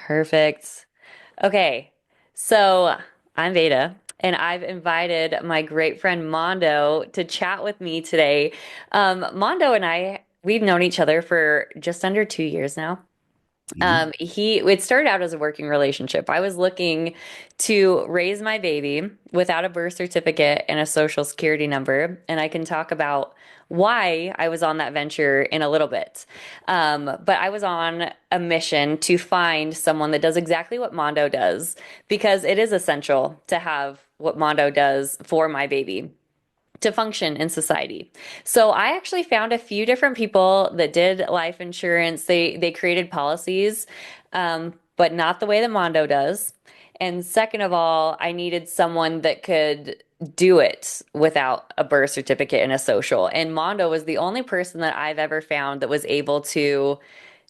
Perfect. Okay, so I'm Veda, and I've invited my great friend Mondo to chat with me today. Mondo and we've known each other for just under 2 years now. Hmm. It started out as a working relationship. I was looking to raise my baby without a birth certificate and a social security number, and I can talk about why I was on that venture in a little bit. But I was on a mission to find someone that does exactly what Mondo does because it is essential to have what Mondo does for my baby to function in society. So I actually found a few different people that did life insurance. They created policies, but not the way that Mondo does. And second of all, I needed someone that could do it without a birth certificate and a social. And Mondo was the only person that I've ever found that was able to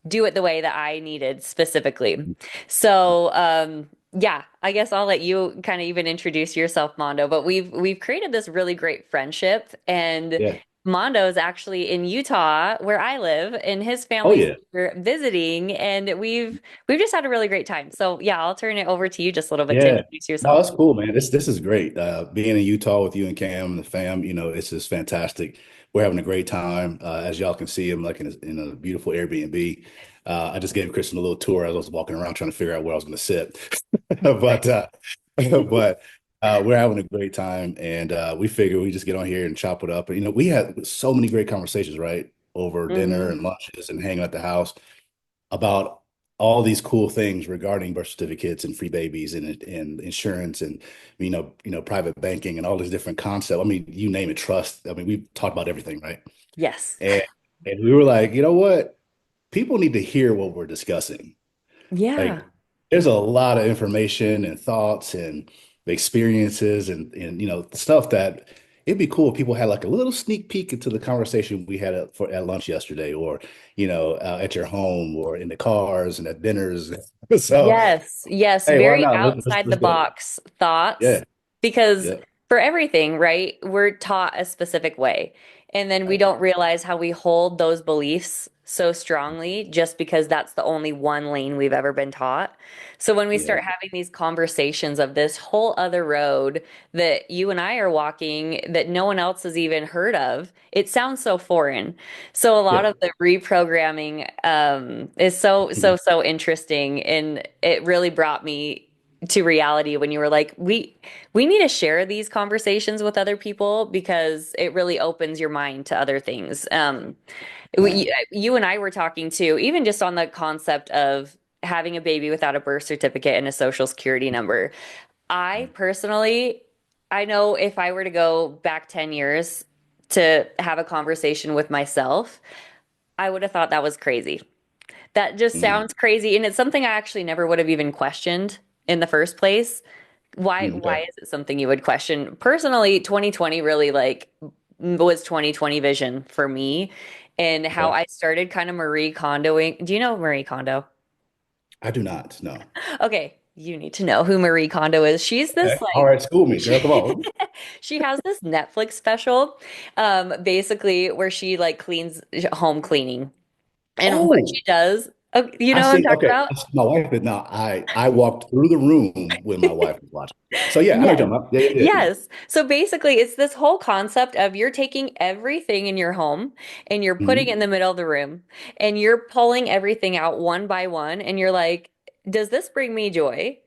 do it the way that I needed specifically. So, yeah, I guess I'll let you kind of even introduce yourself, Mondo. But we've created this really great friendship, and Yeah. Mondo is actually in Utah, where I live, and his Oh family's yeah. here visiting, and we've just had a really great time. So, yeah, I'll turn it over to you just a little bit to Yeah. introduce No, yourself. that's cool, man. This is great. Being in Utah with you and Cam and the fam, it's just fantastic. We're having a great time. As y'all can see, I'm like in a beautiful Airbnb. I just gave Kristen a little tour as I was walking around trying to figure out where I was going to sit. But but we're having a great time, and we figure we just get on here and chop it up. And we had so many great conversations, right, over dinner Hmm. and lunches and hanging at the house about all these cool things regarding birth certificates and free babies and insurance and private banking and all these different concepts. I mean, you name it, trust. I mean, we've talked about everything, right? Yes. And and we were like, you know what? People need to hear what we're discussing. Yeah. Like, there's a lot of information and thoughts and experiences and stuff that it'd be cool if people had like a little sneak peek into the conversation we had at lunch yesterday, or at your home, or in the cars and at dinners. So, Yes, yes, hey, why very not? outside the Let's go. box thoughts Yeah, because yeah, for everything, right, we're taught a specific way. And then we right. don't realize how we hold those beliefs so strongly just because that's the only one lane we've ever been taught. So when we Yeah, start having these conversations of this whole other road that you and I are walking that no one else has even heard of, it sounds so foreign. So a lot yeah. of the reprogramming is so interesting, and it really brought me to reality when you were like, we need to share these conversations with other people because it really opens your mind to other things. Man. You and I were talking too, even just on the concept of having a baby without a birth certificate and a social security number. I personally, I know if I were to go back 10 years to have a conversation with myself, I would have thought that was crazy. That just Mhm. sounds crazy. And it's something I actually never would have even questioned in the first place. Why Okay. is it something you would question? Personally, 2020 really like was 2020 vision for me and how Okay. I started kind of Marie Kondoing. Do you know Marie Kondo? I do not. No. Okay, you need to know who Marie Kondo is. She's Okay. this All like right. School me, girl. Come on. she has this Netflix special, basically where she like cleans home cleaning. And what Oh, she does, oh, you I know what I'm see. talking Okay, about? my wife did not. I walked through the room when my wife was watching. So yeah, I know what Yes. you're talking about. Yeah, yeah, yeah. Yes. So basically, it's this whole concept of you're taking everything in your home and you're putting it Mhm. in the middle of the room and you're pulling everything out one by one. And you're like, does this bring me joy?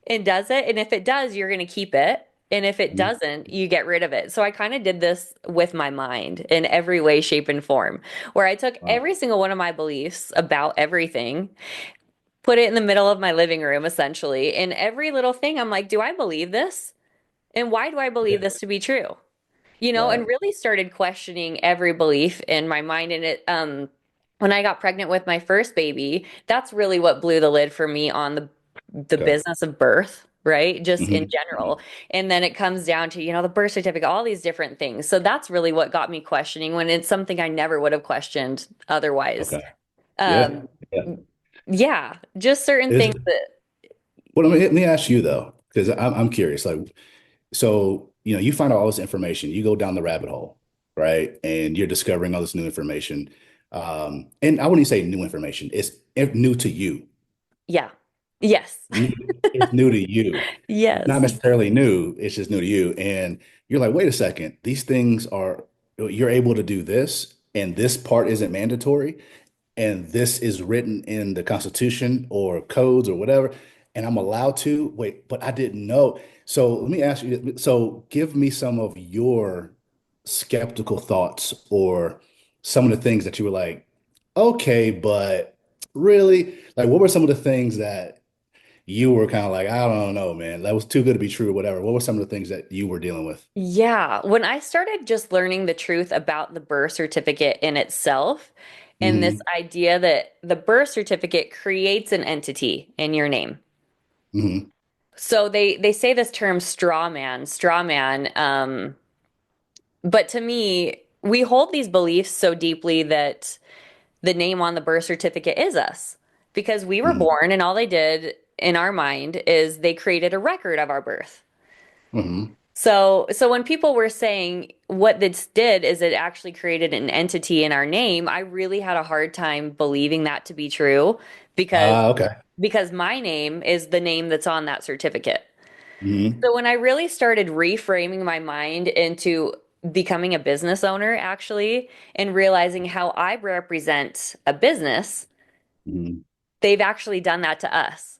And does it? And if it does, you're going to keep it. And if it Mhm. doesn't, you get rid of it. So I kind of did this with my mind in every way, shape, and form, where I took Wow. every single one of my beliefs about everything, put it in the middle of my living room, essentially. And every little thing, I'm like, do I believe this? And why do I believe Yeah. this to be true? And Right. really started questioning every belief in my mind. And when I got pregnant with my first baby, that's really what blew the lid for me on the Okay. business of birth, right? Just in Hmm. general. And then it comes down to, the birth certificate, all these different things. So that's really what got me questioning when it's something I never would have questioned otherwise. Okay. Yeah. Um, Yeah. yeah, just certain Is things that, Well, let me ask you though, because I'm curious. Like, so you find out all this information, you go down the rabbit hole, right? And you're discovering all this new information. And I wouldn't even say new information; it's new to you. yeah. Yes. New- It's new to you. It's not Yes. necessarily new, it's just new to you. And you're like, wait a second, these things are, you're able to do this, and this part isn't mandatory, and this is written in the Constitution or codes or whatever, and I'm allowed to. Wait, but I didn't know. So let me ask you, so give me some of your skeptical thoughts or some of the things that you were like, okay, but really? Like, what were some of the things that you were kind of like, I don't know, man, that was too good to be true, or whatever. What were some of the things that you were dealing with? Yeah, when I started just learning the truth about the birth certificate in itself, and this Hmm. idea that the birth certificate creates an entity in your name. Hmm. So they say this term straw man. But to me, we hold these beliefs so deeply that the name on the birth certificate is us because we were Hmm. born, and all they did in our mind is they created a record of our birth. Hmm. So when people were saying what this did is it actually created an entity in our name, I really had a hard time believing that to be true because Okay. my name is the name that's on that certificate. Hmm. So when I really started reframing my mind into becoming a business owner actually and realizing how I represent a business, Hmm. they've actually done that to us.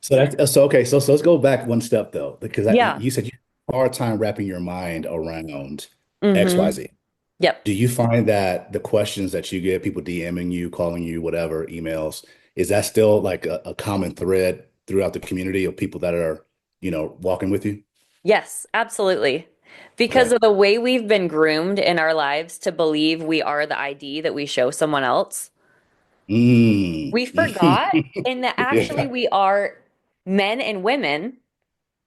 So that's so okay. So let's go back one step though, because Yeah. you said you had a hard time wrapping your mind around Mm-hmm. XYZ. Yep. Do you find that the questions that you get, people DMing you, calling you, whatever, emails, is that still like a common thread throughout the community of people that are, walking with you? Yes, absolutely. Because Okay. of the way we've been groomed in our lives to believe we are the ID that we show someone else, Mm. we forgot and that actually Yeah. we are men and women.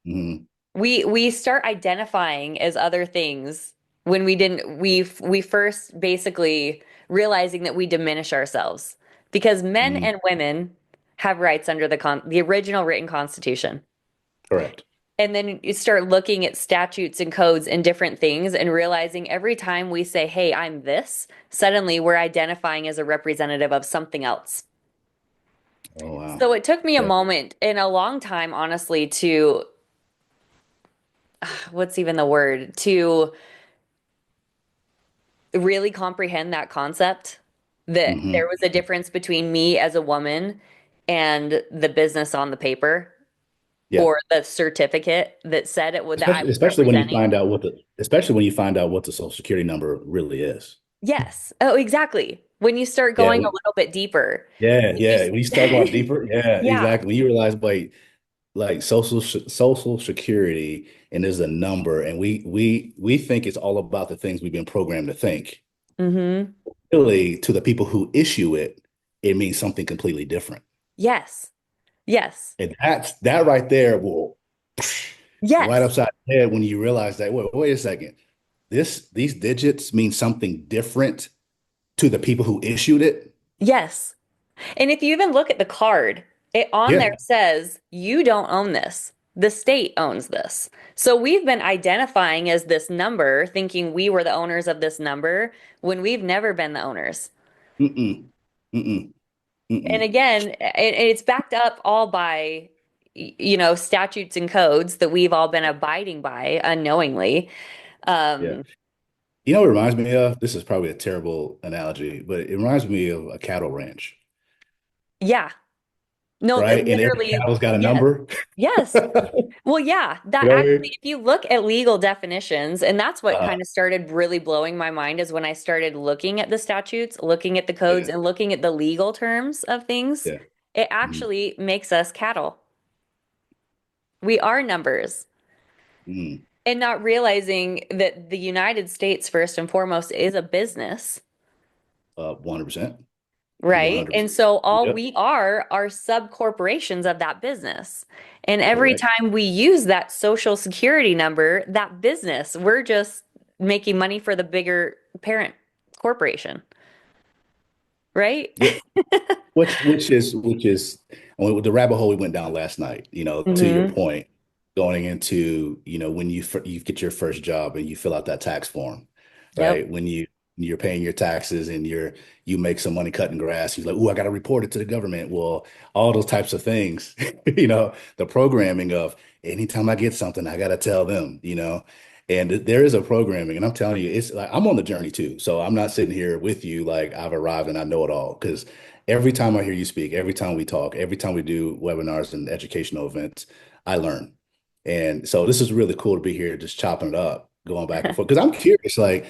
Mm. We start identifying as other things when we didn't we first basically realizing that we diminish ourselves because men Mm. and women have rights under the original written constitution. Correct. And then you start looking at statutes and codes and different things and realizing every time we say, "Hey, I'm this," suddenly we're identifying as a representative of something else. Oh, wow. So it took me a Yeah. moment and a long time, honestly, to what's even the word? To really comprehend that concept that there Hmm. was a difference between me as a woman and the business on the paper Yeah. or the certificate that said it would that I Especially was especially when you representing. find out especially when you find out what the social security number really is. Yes. Oh, exactly. When you start Yeah. going a little bit deeper, Yeah. you When you start going deeper, yeah, yeah. exactly. When you realize, wait, like social security, and there's a number, and we think it's all about the things we've been programmed to think. Mm-hmm. Really, to the people who issue it, it means something completely different. Yes. Yes. And that right there will right Yes. upside the head when you realize that, wait a second, these digits mean something different to the people who issued it. Yes. And if you even look at the card, it on there Yeah. says, you don't own this. The state owns this. So we've been identifying as this number, thinking we were the owners of this number when we've never been the owners. Mm-mm. Mm-mm. And Mm-mm. again, it's backed up all by, statutes and codes that we've all been abiding by unknowingly. Yeah. Um, You know what it reminds me of? This is probably a terrible analogy, but it reminds me of a cattle ranch, yeah. No, right? And every literally, cattle's got a yes. number. Yes. Well, yeah, You that know what I actually, mean? if you look at legal definitions, and that's what Uh, kind of started really blowing my mind is when I started looking at the statutes, looking at the codes, yeah, and looking at the legal terms of things, yeah. it Mhm. actually makes us cattle. We are numbers. Mm. And not realizing that the United States, first and foremost, is a business. 100%. Right. And 100%. so all Yep. we are sub corporations of that business. And every Correct. time we use that social security number, that business, we're just making money for the bigger parent corporation. Right? Yeah. Which is the rabbit hole we went down last night, to your Hmm. point, going into, when you get your first job and you fill out that tax form, Yep. right? you're paying your taxes and you make some money cutting grass. You're like, oh, I got to report it to the government. Well, all those types of things, the programming of anytime I get something, I got to tell them. And there is a programming, and I'm telling you, it's like I'm on the journey too. So I'm not sitting here with you like I've arrived and I know it all. Because every time I hear you speak, every time we talk, every time we do webinars and educational events, I learn. And so this is really cool to be here, just chopping it up, going back and forth. Because I'm curious, like,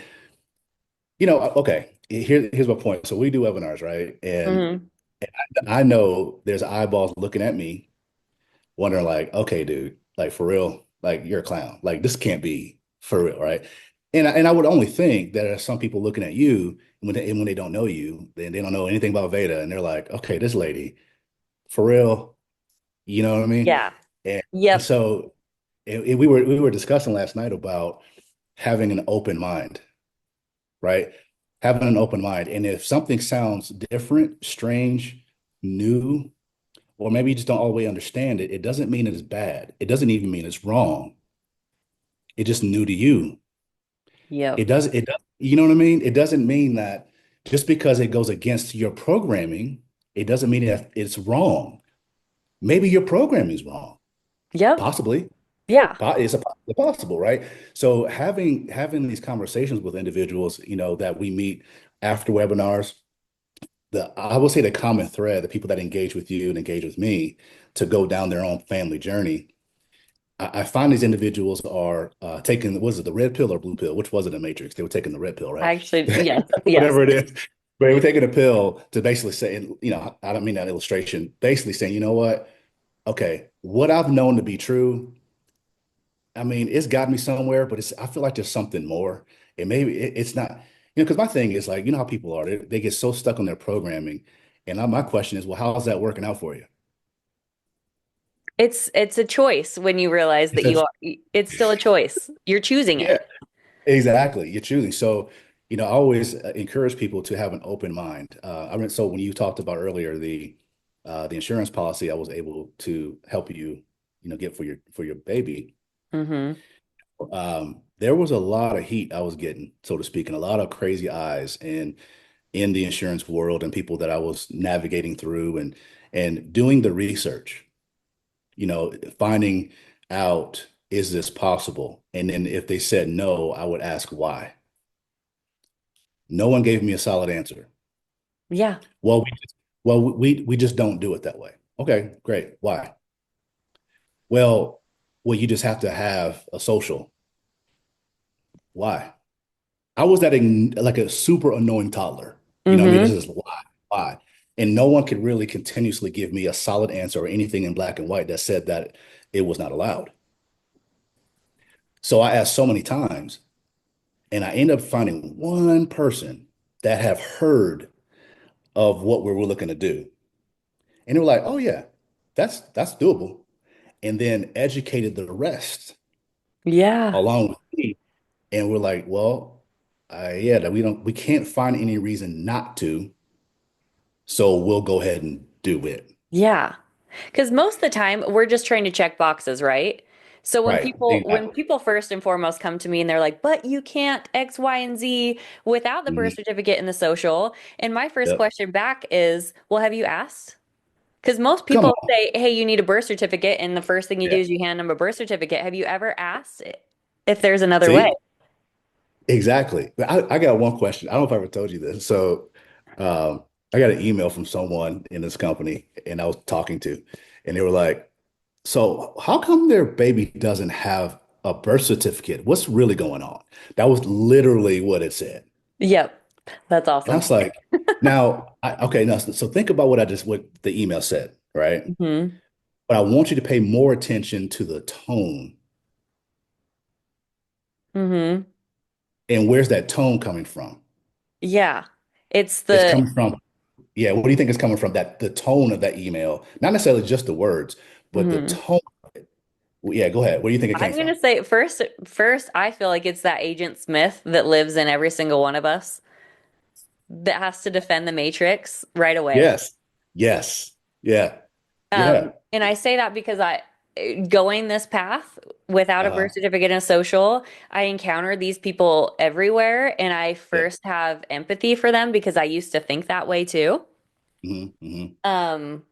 okay, here's my point. So we do webinars, right? And Hmm. I know there's eyeballs looking at me, wondering, like, okay, dude, like for real, like you're a clown. Like this can't be for real, right? And I would only think that there are some people looking at you when they don't know you, then they don't know anything about Veda, and they're like, okay, this lady, for real, you know what I mean? Yeah. And Yep. so we were discussing last night about having an open mind, right? Having an open mind. And if something sounds different, strange, new, or maybe you just don't all the way understand it, it doesn't mean it is bad. It doesn't even mean it's wrong. It's just new to you. Yep. It does, you know what I mean? It doesn't mean that just because it goes against your programming, it doesn't mean that it's wrong. Maybe your programming is wrong, Yep. possibly. Yeah. It's possible, right? So having these conversations with individuals, that we meet after webinars, the I will say the common thread, the people that engage with you and engage with me to go down their own family journey. I find these individuals are taking, was it the red pill or blue pill? Which was it in Matrix? They were taking the red pill, right? Actually, yes. Yes. Whatever it is. But they were taking a pill to basically say, I don't mean that illustration, basically saying, you know what? Okay, what I've known to be true, I mean, it's got me somewhere, but I feel like there's something more. And maybe it's not, because my thing is like, how people are, they get so stuck on their programming. And my question is, well, how's that working out for you? It's a choice when you realize that It's a, it's still a choice. You're choosing yeah, it. exactly. You're choosing. So, I always encourage people to have an open mind. So when you talked about earlier the insurance policy, I was able to help you, get for your baby. Hmm. There was a lot of heat I was getting, so to speak, and a lot of crazy eyes and in the insurance world and people that I was navigating through and doing the research, finding out, is this possible? And then if they said no, I would ask why. No one gave me a solid answer. Yeah. Well, we just don't do it that way. Okay, great. Why? Well, you just have to have a social. Why? I was like a super annoying toddler. You know what I mean? This Hmm. is why. And no one could really continuously give me a solid answer or anything in black and white that said that it was not allowed. So I asked so many times, and I ended up finding one person that have heard of what we were looking to do. And they were like, oh yeah, that's doable. And then educated the rest Yeah. along with me. And we're like, well, yeah, that we can't find any reason not to. So we'll go ahead and do it. Yeah. Because most of the time we're just trying to check boxes, right? So Right. when Exactly. people first and foremost come to me and they're like, "But you can't X, Y, and Z without the birth Mhm. certificate and the social." And my first Yep. question back is, "Well, have you asked?" Because most Come people on. say, "Hey, you need a birth certificate," and the first thing you do Yeah. is you hand them a birth certificate. Have you ever asked if there's another way? See? Exactly. But I got one question. I don't know if I ever told you this. So I got an email from someone in this company and I was talking to, and they were like, so how come their baby doesn't have a birth certificate? What's really going on? That was literally what it said. Yep. That's And I awesome. was like, okay, now so think about what the email said, right? Hmm. But I want you to pay more attention to the tone. Hmm. And where's that tone coming from? Yeah. It's It's the coming from, yeah, what do you think is coming from? That the tone of that email, not necessarily just the words, but the mhm. tone. Well, yeah, go ahead. Where do you think it came I'm gonna from? say first, I feel like it's that Agent Smith that lives in every single one of us that has to defend the Matrix right away. Yes. Yes. Yeah. Yeah. And I say that because going this path without a birth Uh-huh. certificate and a social, I encounter these people everywhere, and I Yeah. first have empathy for them because I used to think that way too. Hmm. Um,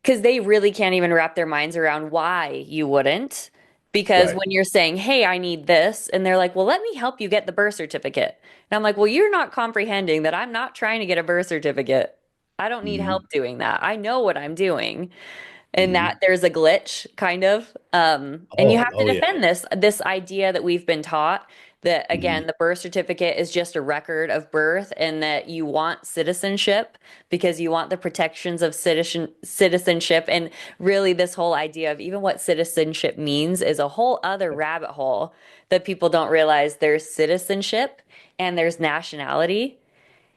because they really can't even wrap their minds around why you wouldn't. Because Right. when you're saying, "Hey, I need this," and they're like, "Well, let me help you get the birth certificate." And I'm like, "Well, you're not comprehending that I'm not trying to get a birth certificate. I don't need help Hmm. doing that. I know what I'm doing." And that Hmm. there's a glitch kind of and you Oh, have to oh yeah. defend this idea that we've been taught that Hmm. again the birth certificate is just a record of birth and that you want citizenship because you want the protections of citizenship and really this whole idea of even what citizenship means is a whole other rabbit hole that people don't realize there's citizenship and there's nationality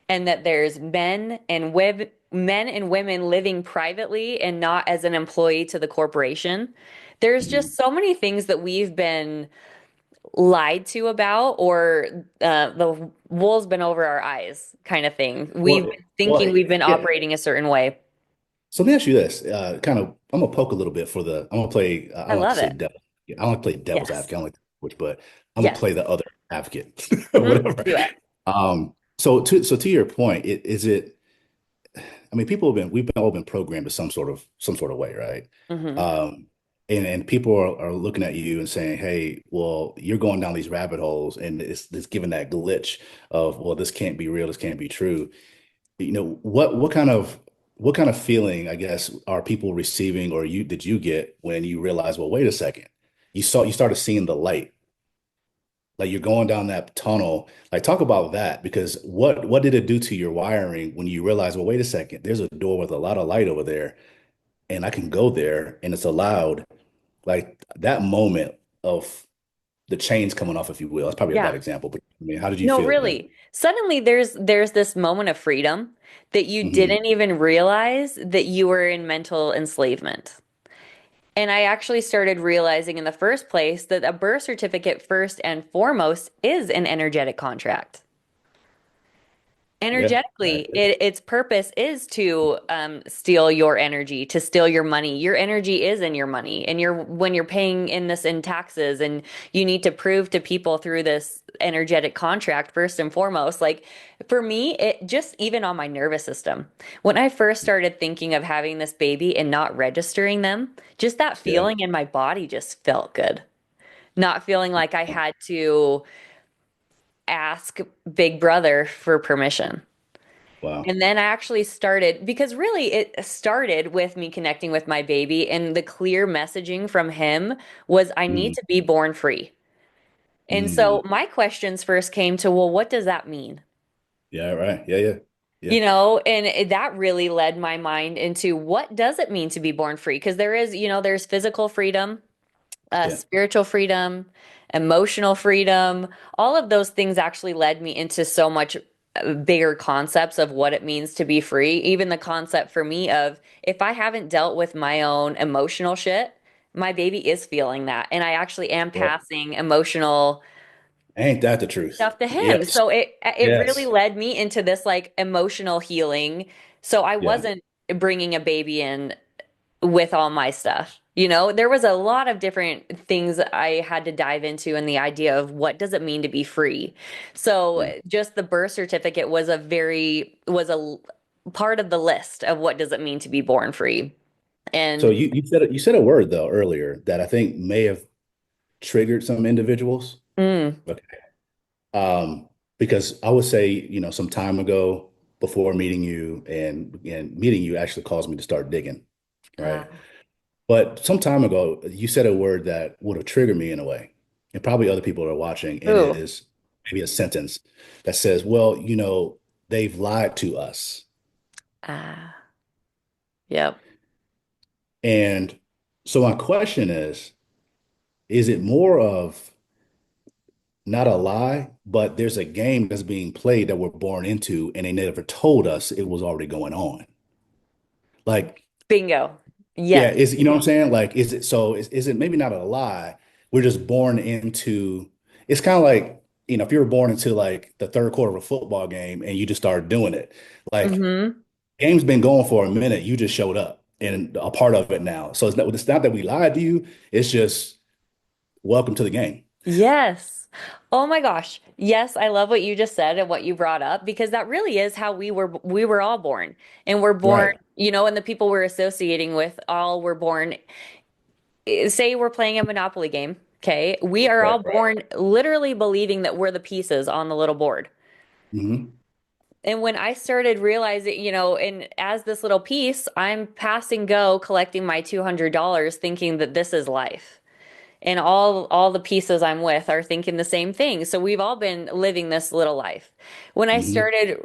and that there's men and women living privately and not as an employee to the corporation. There's Hmm. just so many things that we've been lied to about, or the wool's been over our eyes, kind of thing. We've Well, been thinking well, we've been yeah. operating a certain way. So let me ask you this, kind of, I'm gonna poke a little bit I'm gonna play, I I don't like to love say it. devil. I don't like to play devil's Yes. advocate. I don't like which, but I'm gonna Yes. play the other advocate, whatever. Do it. So to your point, I mean, we've all been programmed to some sort of way, right? Hmm. Um, and people are looking at you and saying, "Hey, well, you're going down these rabbit holes, and it's giving that glitch of, well, this can't be real, this can't be true." What kind of feeling, I guess, are people receiving, or you did you get when you realize, well, wait a second, you started seeing the light, like you're going down that tunnel. Like, talk about that, because what did it do to your wiring when you realize, well, wait a second, there's a door with a lot of light over there, and I can go there, and it's allowed. Like that moment of the chains coming off, if you will. That's probably a bad Yeah. example, but I mean, how did you No, feel then? really. Suddenly there's this moment of freedom that you Hmm. didn't even realize that you were in mental enslavement. And I actually started realizing in the first place that a birth certificate, first and foremost, is an energetic contract. Yeah. Energetically, its purpose is to steal your energy, to steal your money. Your energy is in your money, and you're when you're paying in this in taxes, and you need to prove to people through this energetic contract first and foremost. Like for me, it just even on my nervous system. When I first started thinking of having this baby and not registering them, just that Yeah. feeling in my body just felt good. Not feeling like I had to ask Big Brother for permission. Wow. And then I actually started because really it started with me connecting with my baby, and the clear messaging from him was I need Mm, to be born free. And mm. so my questions first came to, well, what does that mean? Yeah, right. Yeah, yeah. Yeah, That really led my mind into what does it mean to be born free? Because there's physical freedom, yeah, spiritual freedom, emotional freedom. All of those things actually led me into so much bigger concepts of what it means to be free. Even the concept for me of if I haven't dealt with my own emotional shit, my baby is feeling that. And I actually am yeah. passing emotional Ain't that the truth? stuff to him. Yes, So it really yes. led me into this like emotional healing. So I Yeah, wasn't bringing a baby in with all my stuff. There was a lot of different things I had to dive into in the idea of what does it mean to be free. So yeah. just the birth certificate was a part of the list of what does it mean to be born free. So And you said a word though earlier that I think may have triggered some individuals. mm, Okay. Um, because I would say, some time ago before meeting you, and meeting you actually caused me to start digging, right? uh, But some time ago, you said a word that would have triggered me in a way, and probably other people are watching, and it ooh, is maybe a sentence that says, well, they've lied to us. ah, yep. And so my question is it more of not a lie, but there's a game that's being played that we're born into, and they never told us it was already going on? Like, Bingo. yeah, Yes. you know what I'm saying? Like, is it maybe not a lie? We're just born into, it's kind of like, if you were born into like the third quarter of a football game and you just started doing it, like Hmm. game's been going for a minute, you just showed up. and a part of it now. So it's not that we lied to you. It's just welcome to the game. Yes. Oh my gosh. Yes, I love what you just said and what you brought up because that really is how we were all born. And we're born, Right. and the people we're associating with all were born, say we're playing a Monopoly game, okay? We are all Right. born literally believing that we're the pieces on the little board. Hmm. And when I started realizing, and as this little piece, I'm passing go collecting my $200 thinking that this is life. And all the pieces I'm with are thinking the same thing. So we've all been living this little life. When I Hmm. started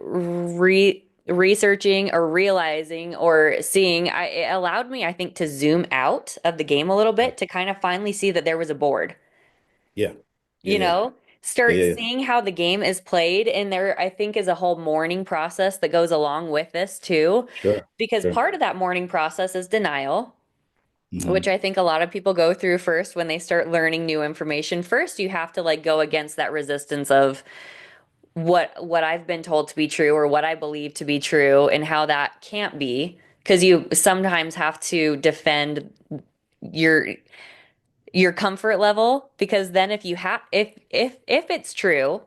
researching or realizing or seeing, it allowed me, I think, to zoom out of the game a little bit to kind of finally see that there was a board. Yeah. Yeah. You Yeah. know, Yeah. start Yeah. seeing how the game is played. And there, I think, is a whole mourning process that goes along with this too, Sure. because Sure. part of that mourning process is denial, which Hmm. I think a lot of people go through first when they start learning new information. First, you have to like go against that resistance of what I've been told to be true or what I believe to be true and how that can't be, because you sometimes have to defend your your comfort level, because then if you have if it's true,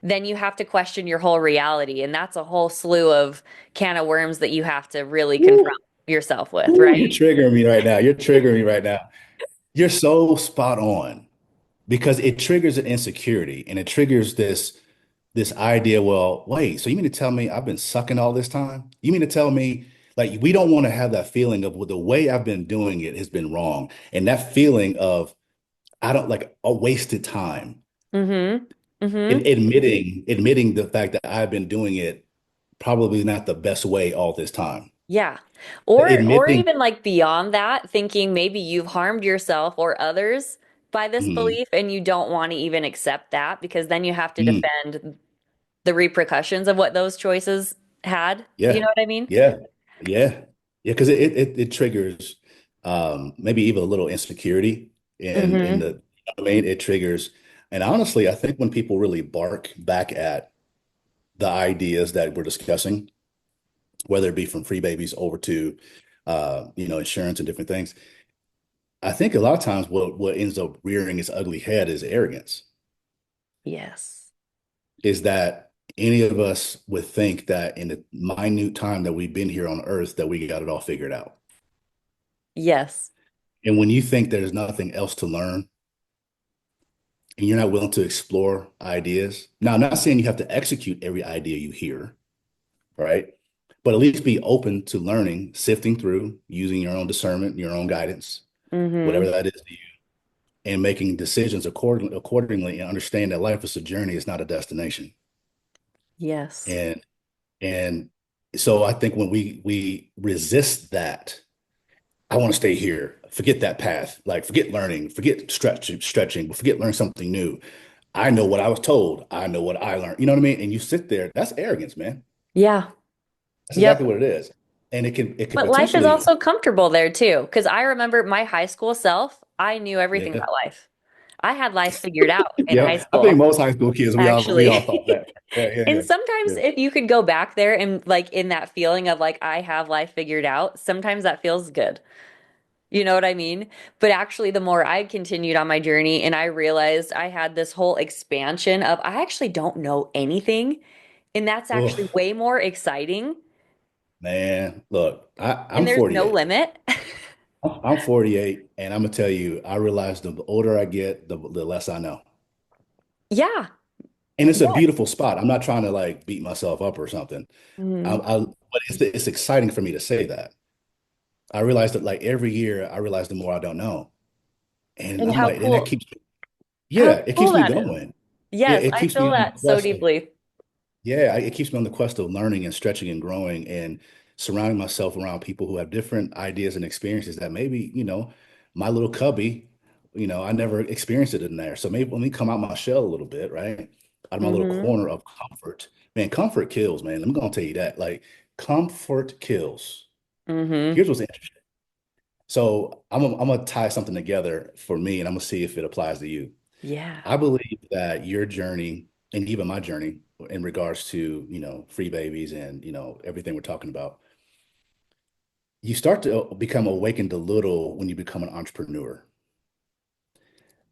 then you have to question your whole reality, and that's a whole slew of can of worms that you have to really confront Ooh, yourself with, ooh, you're right? triggering me right now. You're triggering me right now. You're so spot on because it triggers an insecurity and it triggers this idea, well, wait, so you mean to tell me I've been sucking all this time? You mean to tell me like we don't want to have that feeling of well, the way I've been doing it has been wrong. And that feeling of I don't like a wasted time. Mm-hmm. Mm-hmm. Admitting the fact that I've been doing it probably not the best way all this time. Yeah. Or Admitting, even like beyond that, thinking maybe you've harmed yourself or others by this mhm, belief and you don't want to even accept that, because then you have to mm, defend the repercussions of what those choices had. You yeah, know what I mean? yeah, yeah, yeah, because it triggers maybe even a little insecurity in Mm-hmm. the, you know what I mean? It triggers, and honestly, I think when people really bark back at the ideas that we're discussing, whether it be from free babies over to insurance and different things, I think a lot of times what ends up rearing its ugly head is arrogance. Yes. Is that any of us would think that in the minute time that we've been here on earth that we got it all figured out. Yes. And when you think there's nothing else to learn and you're not willing to explore ideas, now I'm not saying you have to execute every idea you hear, right? But at least be open to learning, sifting through, using your own discernment, your own guidance, whatever Mm-hmm. that is to you, and making decisions accordingly and understand that life is a journey, it's not a destination. Yes. And and so I think when we resist that, I want to stay here. Forget that path. Like forget learning, forget stretching, but forget learning something new. I know what I was told. I know what I learned. You know what I mean? And you sit there. That's arrogance, man. Yeah. That's exactly Yep. what it is. And it can But life is potentially, also comfortable there too, because I remember my high school self, I knew everything yeah. about life. I had life figured out in high Yeah. I think school, most high school kids, we all actually. thought that. Yeah, yeah, And yeah. sometimes Yeah. if you could go back there and like in that feeling of like I have life figured out, sometimes that feels good. You know what I mean? But actually, the more I continued on my journey and I realized I had this whole expansion of I actually don't know anything, and that's actually Oh, way more exciting, man. Look, and I'm there's no 48. limit. I'm 48, and I'm gonna tell you, I realize the older I get, the less I know. Yeah. And it's a Yes. beautiful spot. I'm not trying to like beat myself up or something. Mhm. But it's exciting for me to say that. I realize that like every year, I realize the more I don't know, and And I'm like, and that keeps, how yeah, it cool keeps me that is. going. Yes, It I keeps me feel on the that so quest of, deeply. yeah, it keeps me on the quest of learning and stretching and growing and surrounding myself around people who have different ideas and experiences that maybe, my little cubby, I never experienced it in there. So maybe let me come out my shell a little bit, right? Out of my little Hmm. corner of comfort. Man, comfort kills, man. I'm gonna tell you that. Like, comfort kills. Hmm. Here's what's interesting. So I'm gonna tie something together for me, and I'm gonna see if it applies to you. Yeah. I believe that your journey and even my journey in regards to, free babies and, everything we're talking about, you start to become awakened a little when you become an entrepreneur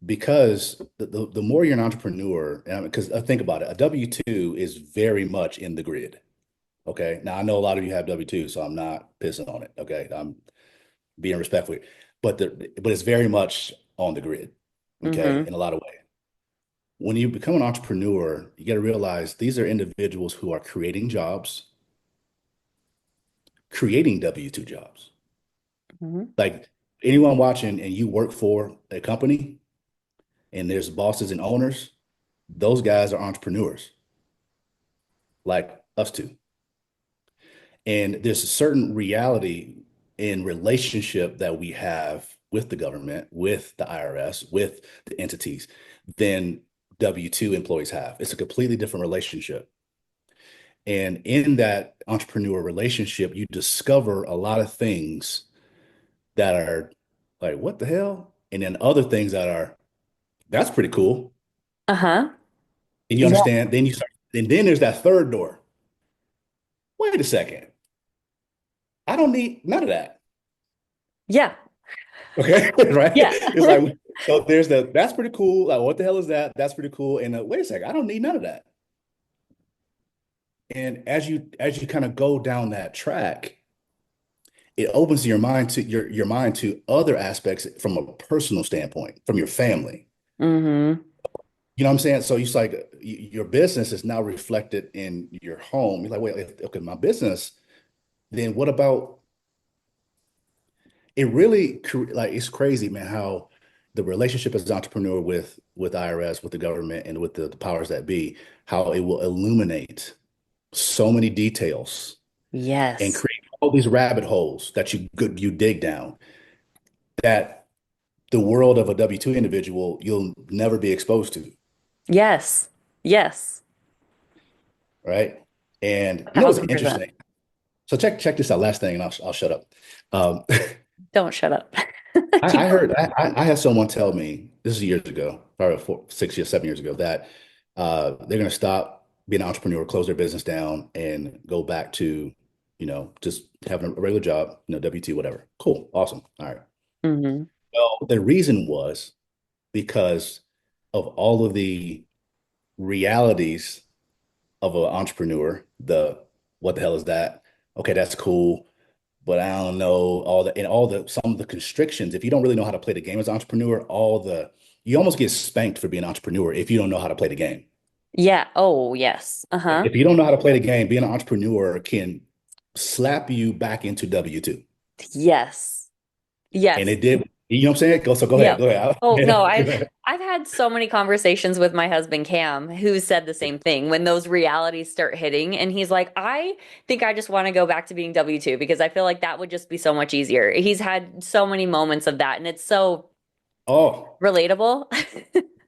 because the more you're an entrepreneur, and because think about it, a W-2 is very much in the grid. Okay. Now I know a lot of you have W-2, so I'm not pissing on it. Okay. I'm being respectful, but it's very much on the grid. Okay. Mm-hmm. In a lot of ways. When you become an entrepreneur, you got to realize these are individuals who are creating jobs, creating W-2 jobs. Mm-hmm. Like anyone watching and you work for a company and there's bosses and owners, those guys are entrepreneurs like us two. And there's a certain reality in relationship that we have with the government, with the IRS, with the entities than W-2 employees have. It's a completely different relationship. And in that entrepreneur relationship, you discover a lot of things that are like, what the hell? And then other things that are, that's pretty cool. Uh-huh. And you Yeah. understand, then you start, and then there's that third door. Wait a second. I don't need none of that. Yeah. Okay. Right. Yeah. It's like, so there's the, that's pretty cool. Like, what the hell is that? That's pretty cool. And wait a second. I don't need none of that. And as you kind of go down that track, it opens your mind to other aspects from a personal standpoint, from your family. Mm-hmm. You know what I'm saying? So it's like your business is now reflected in your home. You're like, wait, okay, my business, then what about it really like it's crazy, man, how the relationship as an entrepreneur with IRS, with the government, and with the powers that be, how it will illuminate so many details and Yes. create all these rabbit holes that you dig down that the world of a W-2 individual you'll never be exposed to, Yes. Yes. right? And you know what's 1,000%. interesting? So check this out. Last thing, and I'll shut up. Um, Don't shut up. I Keep heard going. I had someone tell me this is years ago, probably 6 years, 7 years ago, that they're going to stop being an entrepreneur, close their business down, and go back to just having a regular job, W-2, whatever. Cool, awesome. All right. Mm-hmm. Well, the reason was because of all of the realities of an entrepreneur. The what the hell is that? Okay, that's cool, but I don't know all the some of the constrictions. If you don't really know how to play the game as an entrepreneur, you almost get spanked for being an entrepreneur if you don't know how to play the game. Yeah. Oh, yes. Uh-huh. If you don't know how to play the game, being an entrepreneur can slap you back into W-2. Yes. And Yes. it did, you know what I'm saying? Go Yeah. ahead, go ahead. Oh, no, Go I've ahead. I've had so many conversations with my husband Cam who said the same thing when those realities start hitting and he's like, "I think I just want to go back to being W-2 because I feel like that would just be so much easier." He's had so many moments of that and it's so Oh, relatable.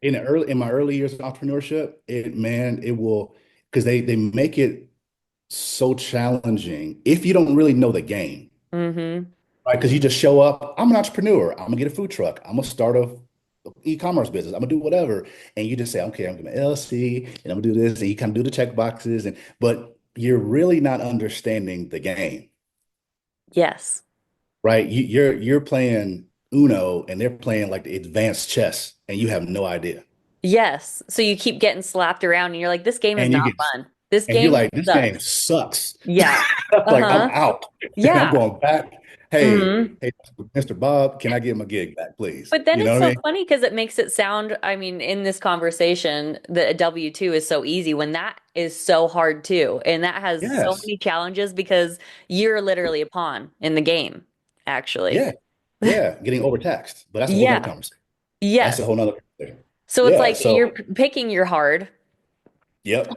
in my early years of entrepreneurship, it will because they make it so challenging if you don't really know the game, Mm-hmm. right? Because you just show up, I'm an entrepreneur, I'm gonna get a food truck, I'm gonna start a e-commerce business, I'm gonna do whatever, and you just say, okay, I'm gonna LLC, and I'm gonna do this, and you kind of do the check boxes, but you're really not understanding the game, Yes. right? You're playing Uno, and they're playing like the advanced chess, and you have no idea, Yes. So you keep getting slapped around and you're like, this game is and you not get fun. This and you're game like, this game sucks. sucks. Yeah. Like I'm Uh-huh. out and I'm Yeah. going back. Hey, Hmm. hey, Mr. Bob, can I get my gig back, please? But then You know it's what I so mean? funny because it makes it sound, I mean, in this conversation, the W-2 is so easy when that is so hard too. And that has so Yes. many challenges because you're literally a pawn in the game, actually. Yeah. Yeah. Getting overtaxed. But that's a whole nother Yeah. conversation. That's a Yes. whole nother thing. So it's Yeah. like you're So picking your hard. yep.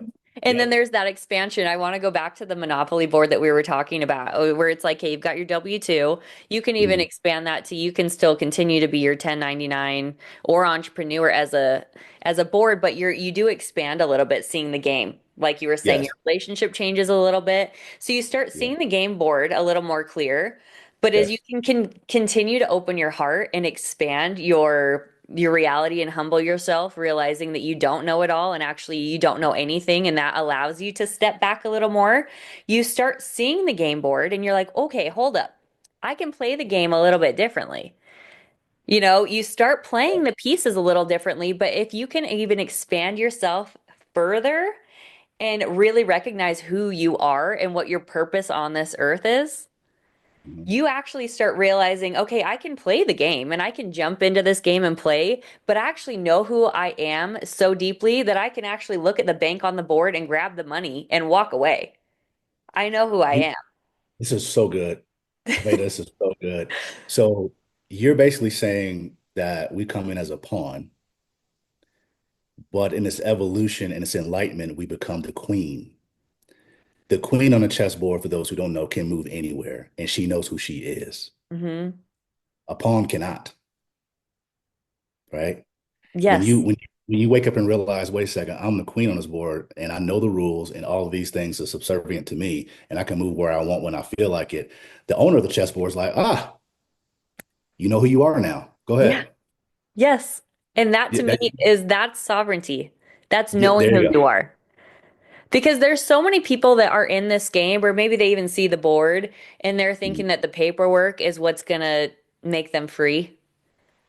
And then Yep. there's that expansion. I want to go back to the Monopoly board that we were talking about, where it's like, hey, you've got your W-2. You can even Mhm. expand that to you can still continue to be your 1099 or entrepreneur as a board, but you do expand a little bit seeing the game. Like you were saying, Yes. your relationship changes a little bit. So you start Yeah. seeing the game board a little more clear. But as you Yes. can continue to open your heart and expand your reality and humble yourself, realizing that you don't know it all and actually you don't know anything, and that allows you to step back a little more. You start seeing the game board and you're like, okay, hold up. I can play the game a little bit differently. You start playing the pieces a little differently, but if you can even expand yourself further and really recognize who you are and what your purpose on this earth is, Mhm. you actually start realizing, okay, I can play the game and I can jump into this game and play, but I actually know who I am so deeply that I can actually look at the bank on the board and grab the money and walk away. I know who I You- am. This is so good. Veda, this is so good. So you're basically saying that we come in as a pawn, but in this evolution and this enlightenment, we become the queen. The queen on the chessboard, for those who don't know, can move anywhere, and she knows who she is. Hmm. A pawn cannot, right? When you Yes. when when you wake up and realize, wait a second, I'm the queen on this board, and I know the rules, and all of these things are subservient to me, and I can move where I want when I feel like it. The owner of the chessboard is like, you know who you are now. Go Yeah. ahead. Yes. And that Yeah, to me that's sovereignty. That's yeah, knowing there who you you go. are. Because there's so many people that are in this game, or maybe they even see the board and they're Mm, thinking that the paperwork is what's gonna make them free.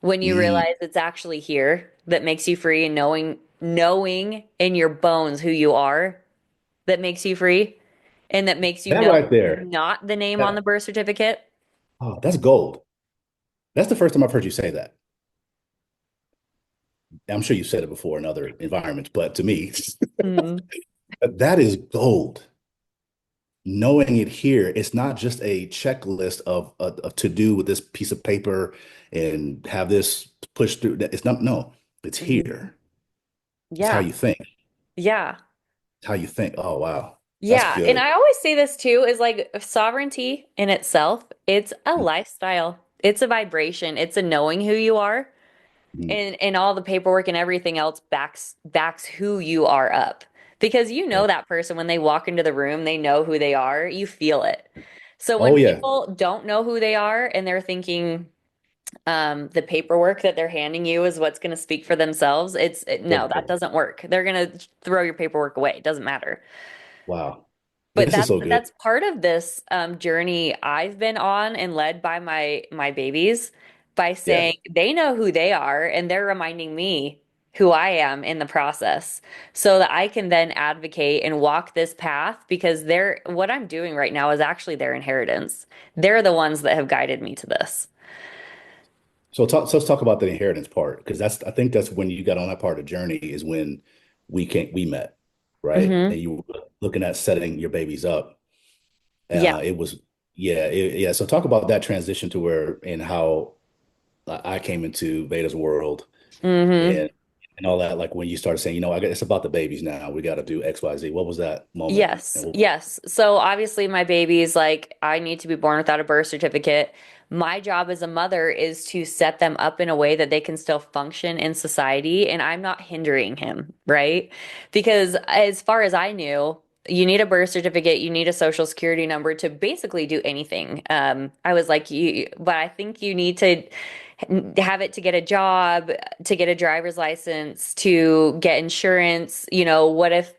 When you mm. realize it's actually here that makes you free, and knowing in your bones who you are that makes you free, and that makes you That know right there. not the name on the That, birth certificate. oh, that's gold. That's the first time I've heard you say that. I'm sure you said it before in other environments, but to me, Mhm. that is gold. Knowing it here, it's not just a checklist of to do with this piece of paper and have this pushed through. It's not, no, it's Mhm. here. It's how Yeah. you think. Yeah. It's how you think. Oh, wow. That's Yeah, and good. I always say this too is like sovereignty in itself, it's a lifestyle. It's a vibration. It's a knowing who you are, Mhm. and all the paperwork and everything else backs who you are up. Because you Yeah. know that person when they walk into the room, they know who they are. You feel it. So Oh, when yeah. people don't know who they are and they're thinking the paperwork that they're handing you is what's going to speak for themselves, no, that Sure. doesn't work. They're going to throw your paperwork away. It doesn't matter. Wow. But This is that's so good. that's part of this journey I've been on and led by my babies by Yeah. saying they know who they are and they're reminding me who I am in the process so that I can then advocate and walk this path because they're what I'm doing right now is actually their inheritance. They're the ones that have guided me to this. So let's talk about the inheritance part because I think that's when you got on that part of the journey is when we met, right? Hmm. And you were looking at setting your babies up. Yeah. It was yeah. So talk about that transition to where and how I came into Veda's world Hmm. and all that. Like when you started saying, I guess it's about the babies now. We got to do X, Y, Z. What was that moment? And Yes, yes. So obviously, my baby's like, I need to be born without a birth certificate. My job as a mother is to set them up in a way that they can still function in society, and I'm not hindering him, right? Because as far as I knew, you need a birth certificate, you need a social security number to basically do anything. I was like, but I think you need to have it to get a job, to get a driver's license, to get insurance. What if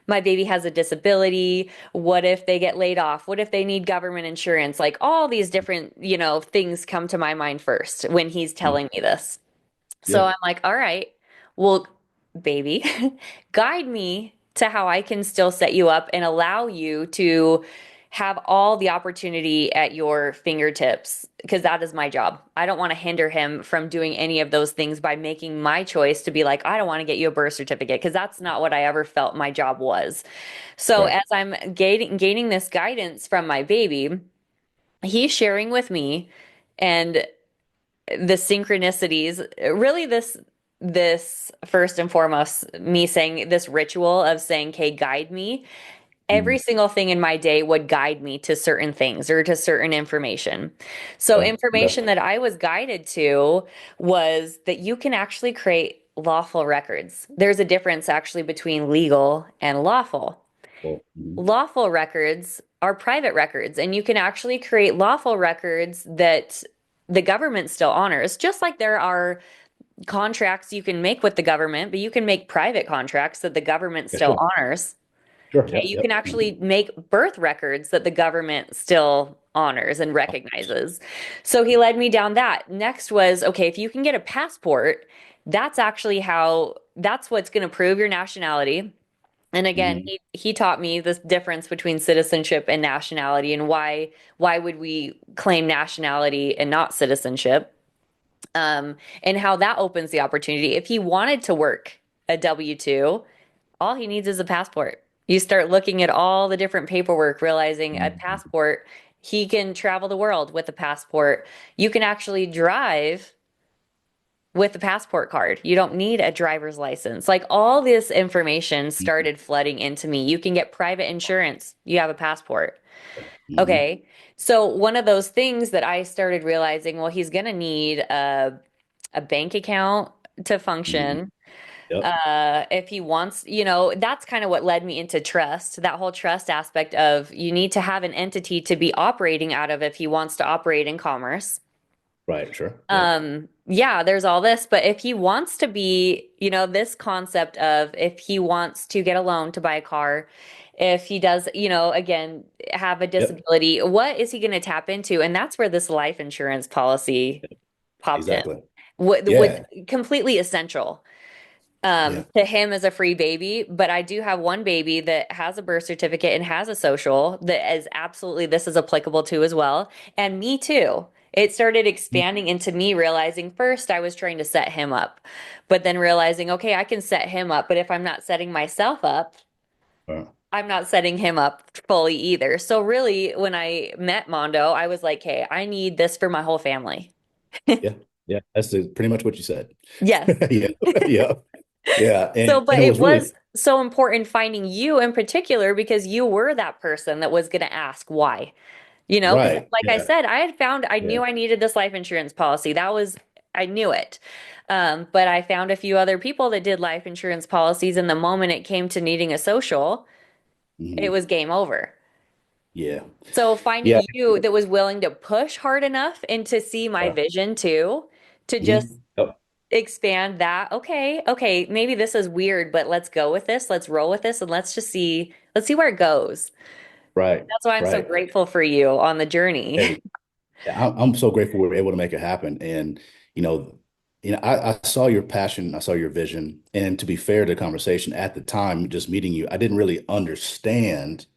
my baby has a disability? What if they get laid off? What if they need government insurance? Like all these different, things come to my mind first when he's mm, telling me this. So yeah, I'm like, all right, well, baby, guide me to how I can still set you up and allow you to have all the opportunity at your fingertips because that is my job. I don't want to hinder him from doing any of those things by making my choice to be like, I don't want to get you a birth certificate because that's not what I ever felt my job was. So right. as I'm gaining this guidance from my baby, he's sharing with me and the synchronicities, really this first and foremost, me saying this ritual of saying, "Okay, guide me." Every Mm, single thing in my day would guide me to certain things or to certain information. So okay. information that I was guided to was that you can actually create lawful records. There's a difference actually between legal and lawful. Cool. Lawful records are private records, and you can actually create lawful records that the government still honors, just like there are contracts you can make with the government, but you can make private contracts that the government Yeah, still sure. honors. Sure. Okay, Yep. you can Yep. actually make birth records that the government still honors and recognizes. So he led me down that. Next was, okay, if you can get a passport, that's actually that's what's going to prove your nationality. And again, Hmm. he taught me this difference between citizenship and nationality and why would we claim nationality and not citizenship? And how that opens the opportunity. If he wanted to work a W-2, all he needs is a passport. You start looking at all the different paperwork, realizing a Hmm. passport, he can travel the world with a passport. You can actually drive with the passport card. You don't need a driver's license. Like all this information started flooding into me. You can get private insurance. You have a passport. Hmm. Okay. So one of those things that I started realizing, well, he's going to need a bank account to Hmm. function. Yep. If he wants, that's kind of what led me into trust, that whole trust aspect of you need to have an entity to be operating out of if he wants to operate in commerce. Right. Sure. Yep. Yeah, there's all this, but if he wants to be, this concept of if he wants to get a loan to buy a car, if he does, again, have a Yep. disability, what is he going to tap into? And that's where this life insurance policy popped in. Exactly. What's Yeah. completely essential Yeah. to him as a free baby, but I do have one baby that has a birth certificate and has a social that is absolutely this is applicable to as well. And me too. It started expanding into me realizing first I was trying to set him up, but then realizing, okay, I can set him up, but if I'm not setting myself up, Uh, I'm not setting him up fully either. So really, when I met Mondo, I was like, hey, I need this for my whole family. yeah. Yeah. That's pretty much what you said. Yes. Yeah. Yeah. Yeah. So, And but it it was was really so important finding you in particular because you were that person that was going to ask why. Because right. like I Yeah. said, I Yeah. knew I needed this life insurance policy. I knew it. But I found a few other people that did life insurance policies, and the moment it came to needing a social, it Hmm. was game over. Yeah. So Yeah. finding you that was willing to push hard enough and to see my Uh, vision too, to just mhm. Yep. expand that. Okay, maybe this is weird, but let's go with this. Let's roll with this and let's see where it goes. Right. That's why I'm so Right. grateful for you on the journey. Hey, I'm so grateful we were able to make it happen. And, you know, I saw your passion, I saw your vision. And to be fair to the conversation at the time, just meeting you, I didn't really understand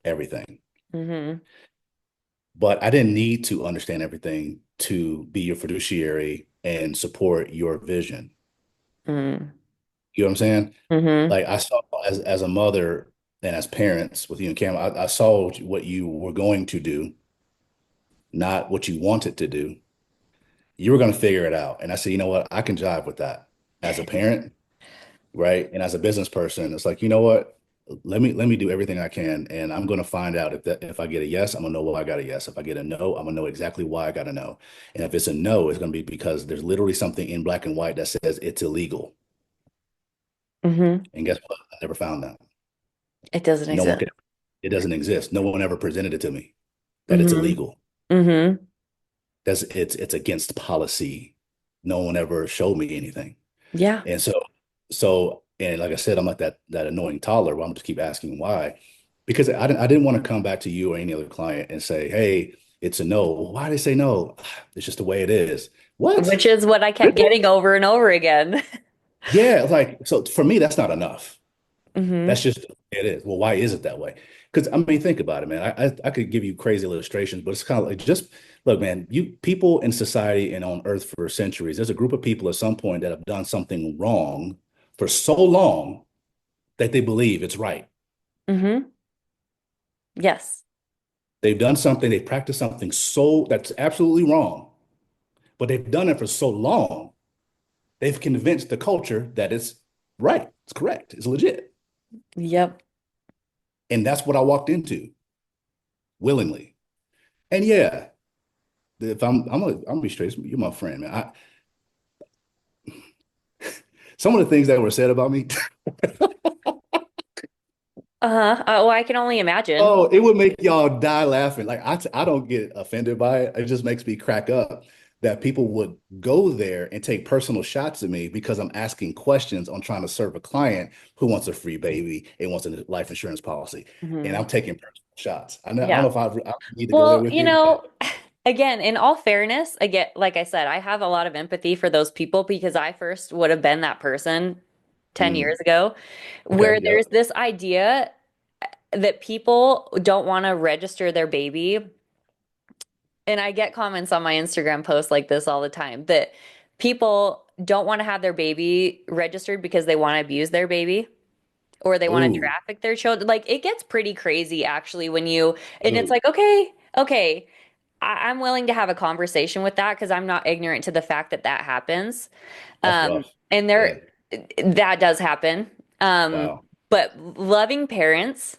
everything, Hmm. but I didn't need to understand everything to be your fiduciary and support your vision. Hmm. You know what I'm saying? Hmm. Like I saw as a mother and as parents with you and Cam, I saw what you were going to do, not what you wanted to do. You were going to figure it out. And I said, you know what? I can jive with that as a parent, right? And as a business person, it's like, you know what? Let me do everything I can, and I'm going to find out if I get a yes, I'm gonna know why I got a yes. If I get a no, I'm gonna know exactly why I got a no. And if it's a no, it's going to be because there's literally something in black and white that says it's illegal. Hmm. And guess what? I never found that. It doesn't No one exist. could. It doesn't exist. No one ever presented it to me that it's Hmm. illegal. Hmm. It's against policy. No one ever showed me anything. Yeah. And and like I said, I'm like that annoying toddler where I'm just keep asking why. Because I didn't want to come back to you or any other client and say, hey, it's a no. Well, why did they say no? It's just the way it is. What? Which is what I kept Really? getting over and over again. Yeah, like so for me, that's not enough. Hmm. That's just it is. Well, why is it that way? Because I mean, think about it, man. I could give you crazy illustrations, but it's kind of like just look, man. You people in society and on Earth for centuries. There's a group of people at some point that have done something wrong for so long that they believe it's right. Hmm. Yes. They've done something. They practiced something so that's absolutely wrong, but they've done it for so long. They've convinced the culture that it's right. It's correct. It's legit, Yep. and that's what I walked into willingly. And yeah, if I'm gonna be straight, you're my friend, man. Some of the things that were said about me, Uh-huh. Oh, I can only imagine. oh, it would make y'all die laughing. Like I don't get offended by it. It just makes me crack up that people would go there and take personal shots at me because I'm asking questions on trying to serve a client who wants a free baby and wants a life insurance policy. And Hmm. I'm taking personal shots. I don't Yeah. know if I need to go there Well, with you. But, again, in all fairness, again, like I said, I have a lot of empathy for those people because I first would have been that person 10 mm, years ago, okay. where there's Yep. this idea that people don't want to register their baby. And I get comments on my Instagram posts like this all the time that people don't want to have their baby registered because they want to abuse their baby or they want to Ooh. traffic their children. Like it gets pretty crazy actually and it's Ooh. like, okay, okay. I'm willing to have a conversation with that because I'm not ignorant to the fact that that happens. That's rough. And Yeah. that does happen. Um, Wow. but loving parents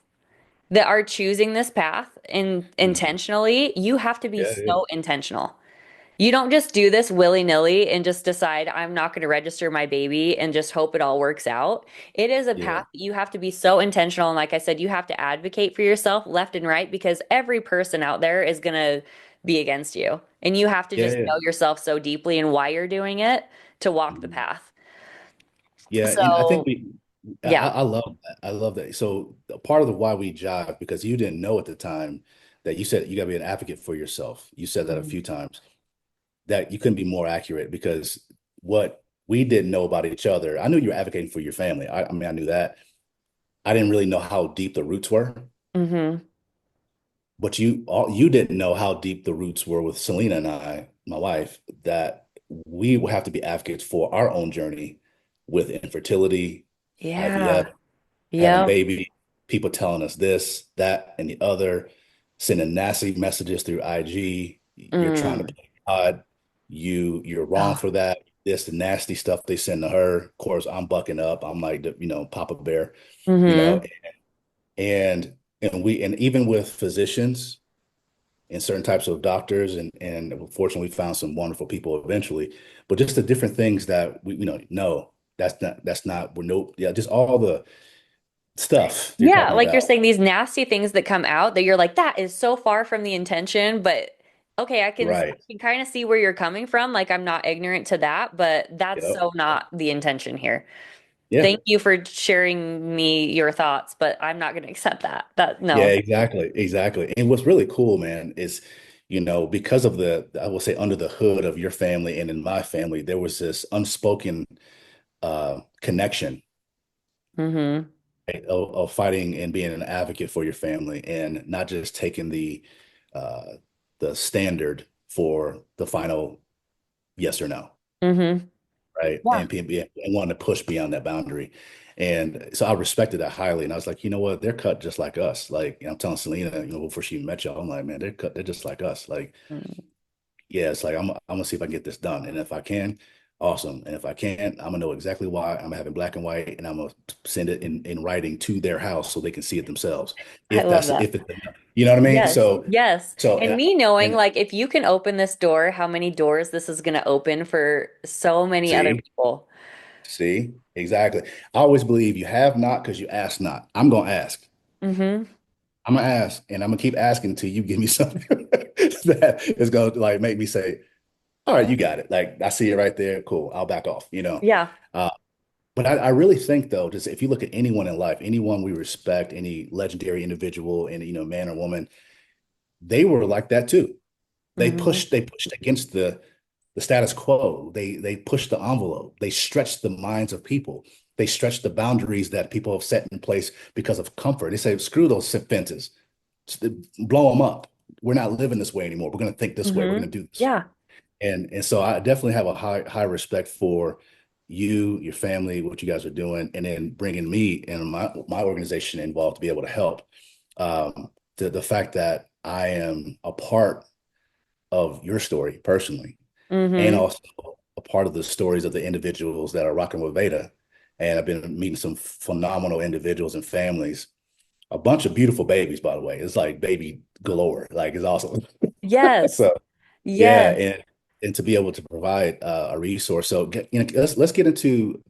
that are choosing this path Mhm. intentionally, you have to be Yeah. Yeah. so intentional. You don't just do this willy-nilly and just decide I'm not going to register my baby and just hope it all works out. It is a Yeah. path that you have to be so intentional. And like I said, you have to advocate for yourself left and right because every person out there is going to be against you. And you have to Yeah. just Yeah. know yourself so deeply and why you're doing it to walk the Mhm. path. Yeah. And I think So, yeah. I love that. I love that. So a part of the why we jive, because you didn't know at the time that you said you got to be an advocate for yourself. You said that a Mhm. few times. That you couldn't be more accurate because what we didn't know about each other, I knew you were advocating for your family. I mean, I knew that. I didn't really know how deep the roots were, Mm-hmm. but you didn't know how deep the roots were with Selena and I, my wife, that we will have to be advocates for our own journey with infertility, IVF, Yeah. having Yep. baby, people telling us this, that, and the other, sending nasty messages through IG. You're trying to Mm. play God. You're wrong Oh. for that. This the nasty stuff they send to her. Of course, I'm bucking up. I'm like the, Papa Bear, you know, Mm-hmm. and even with physicians and certain types of doctors, and fortunately we found some wonderful people eventually, but just the different things that we, no, that's not, we're no, yeah, just all the stuff you're Yeah, talking like you're about. saying, these nasty things that come out that you're like, that is so far from the intention, but okay, I Right. can kind of see where you're coming from. Like I'm not ignorant to that, but that's Yep. so not the intention here. Yeah. Thank you for sharing me your thoughts, but I'm not going to accept that. That Yeah, no. exactly. Exactly. And what's really cool, man, is, because of I will say under the hood of your family and in my family, there was this unspoken connection, Mm-hmm. right, of fighting and being an advocate for your family and not just taking uh the standard for the final yes or no. Mm-hmm. Right? Yeah. And wanting to push beyond that boundary. And so I respected that highly. And I was like, you know what? They're cut just like us. Like, I'm telling Selena, before she met y'all, I'm like, man, they're just like us. Like, Mm. yeah, it's like I'm gonna see if I can get this done. And if I can, awesome. And if I can't, I'm gonna know exactly why. I'm gonna have it black and white, and I'm gonna send it in writing to their house so they can see it themselves. I love that. If it's you know what I mean? Yes. So Yes. so And and me knowing and like if you can open this door, how many doors this is going to open for so many other see. people. See, exactly. I always believe you have not because you ask not. I'm gonna ask. Mm-hmm. I'm gonna ask, and I'm gonna keep asking until you give me something that is gonna like make me say, "All right, you got it." Like I see it right there. Cool. I'll back off. Yeah. Uh, but I really think though, just if you look at anyone in life, anyone we respect, any legendary individual, and man or woman, they were like that too. Mm-hmm. They pushed against the status quo. They pushed the envelope. They stretched the minds of people. They stretched the boundaries that people have set in place because of comfort. They say, screw those fences, blow them up. We're not living this way anymore. We're going to think this way. We're Mm-hmm. going to do this. Yeah. And so I definitely have a high respect for you, your family, what you guys are doing, and then bringing me and my organization involved to be able to help. The fact that I am a part of your story personally, and Mm-hmm. also a part of the stories of the individuals that are rocking with Veda. And I've been meeting some phenomenal individuals and families. A bunch of beautiful babies, by the way. It's like baby galore. Like it's awesome. Yes. So yeah, Yes. and to be able to provide a resource. So let's get into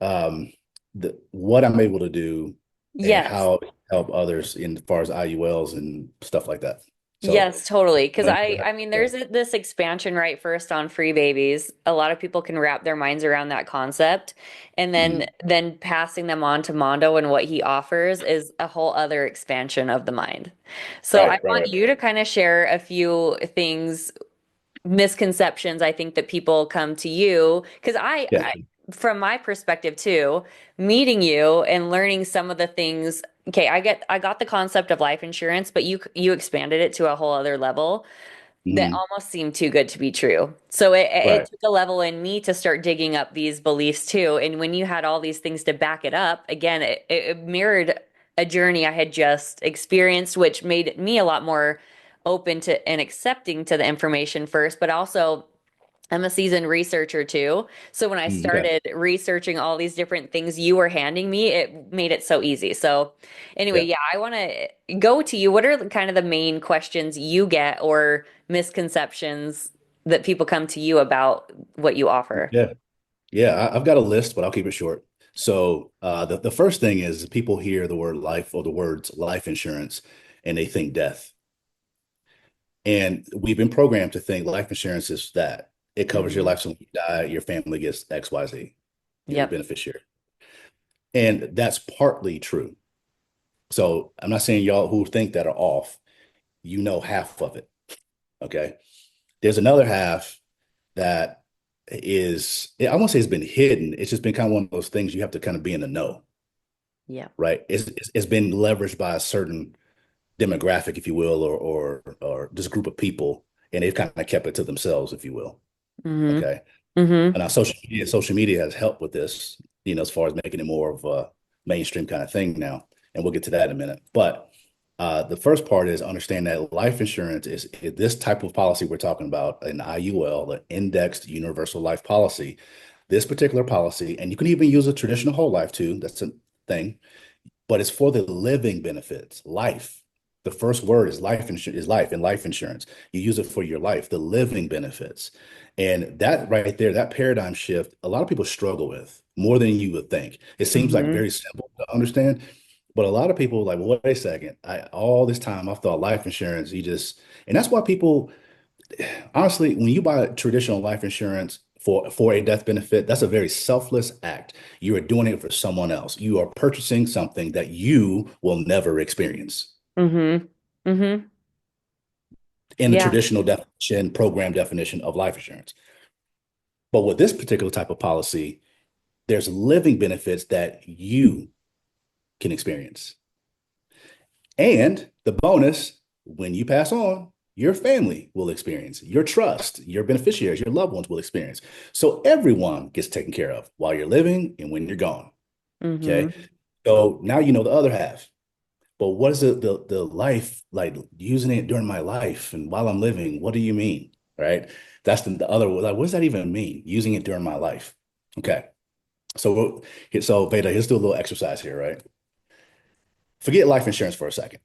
um the what I'm able to do and Yes. how to help others in as far as IULs and stuff like that. So Yes, totally. Because uh, I mean, yeah. this expansion right first on free babies. A lot of people can wrap their minds around that concept, and Mhm. then passing them on to Mondo and what he offers is a whole other expansion of the mind. So I Right, right, want right. you to kind of share a few things misconceptions I think that people come to you because Yeah. from my perspective too, meeting you and learning some of the things. Okay, I got the concept of life insurance, but you expanded it to a whole other level that Mhm. almost seemed too good to be true. So it Right. took a level in me to start digging up these beliefs too. And when you had all these things to back it up, again, it mirrored a journey I had just experienced, which made me a lot more open to and accepting to the information first, but also I'm a seasoned researcher too. So when I Okay. started researching all these different things you were handing me, it made it so easy. So anyway, Yeah. yeah, I want to go to you. What are kind of the main questions you get or misconceptions that people come to you about what you offer? Yeah. Yeah. I've got a list, but I'll keep it short. So the first thing is people hear the word life or the words life insurance and they think death. And we've been programmed to think life insurance is that it covers your Hmm. life. So when you die, your family gets XYZ. You're the Yep. beneficiary. And that's partly true. So I'm not saying y'all who think that are off, you know half of it. Okay. There's another half that I won't say it's been hidden. It's just been kind of one of those things you have to kind of be in the know, Yep. right? It's been leveraged by a certain demographic, if you will, or this group of people, and they've kind of kept it to themselves, if you will. Hmm. Okay. Hmm. And now social media has helped with this, as far as making it more of a mainstream kind of thing now. And we'll get to that in a minute. But the first part is understand that life insurance is this type of policy we're talking about, an IUL, the indexed universal life policy. This particular policy, and you can even use a traditional whole life too. That's a thing, but it's for the living benefits, life. The first word is life insurance, is life and life insurance. You use it for your life, the living benefits. And that right there, that paradigm shift, a lot of people struggle with more than you would think. It seems like Hmm. very simple to understand, but a lot of people are like, well, wait a second. All this time I thought life insurance, and that's why people, honestly, when you buy traditional life insurance for a death benefit, that's a very selfless act. You are doing it for someone else. You are purchasing something that you will never experience Hmm. Hmm. in the Yeah. traditional definition, program definition of life insurance. But with this particular type of policy, there's living benefits that you can experience. And the bonus, when you pass on, your family will experience, your trust, your beneficiaries, your loved ones will experience. So everyone gets taken care of while you're living and when you're gone. Okay. Hmm. So now you know the other half. But what is the life like using it during my life and while I'm living? What do you mean? Right. That's the other, like, what does that even mean? Using it during my life. Okay. So Veda, here's do a little exercise here, right? Forget life insurance for a second.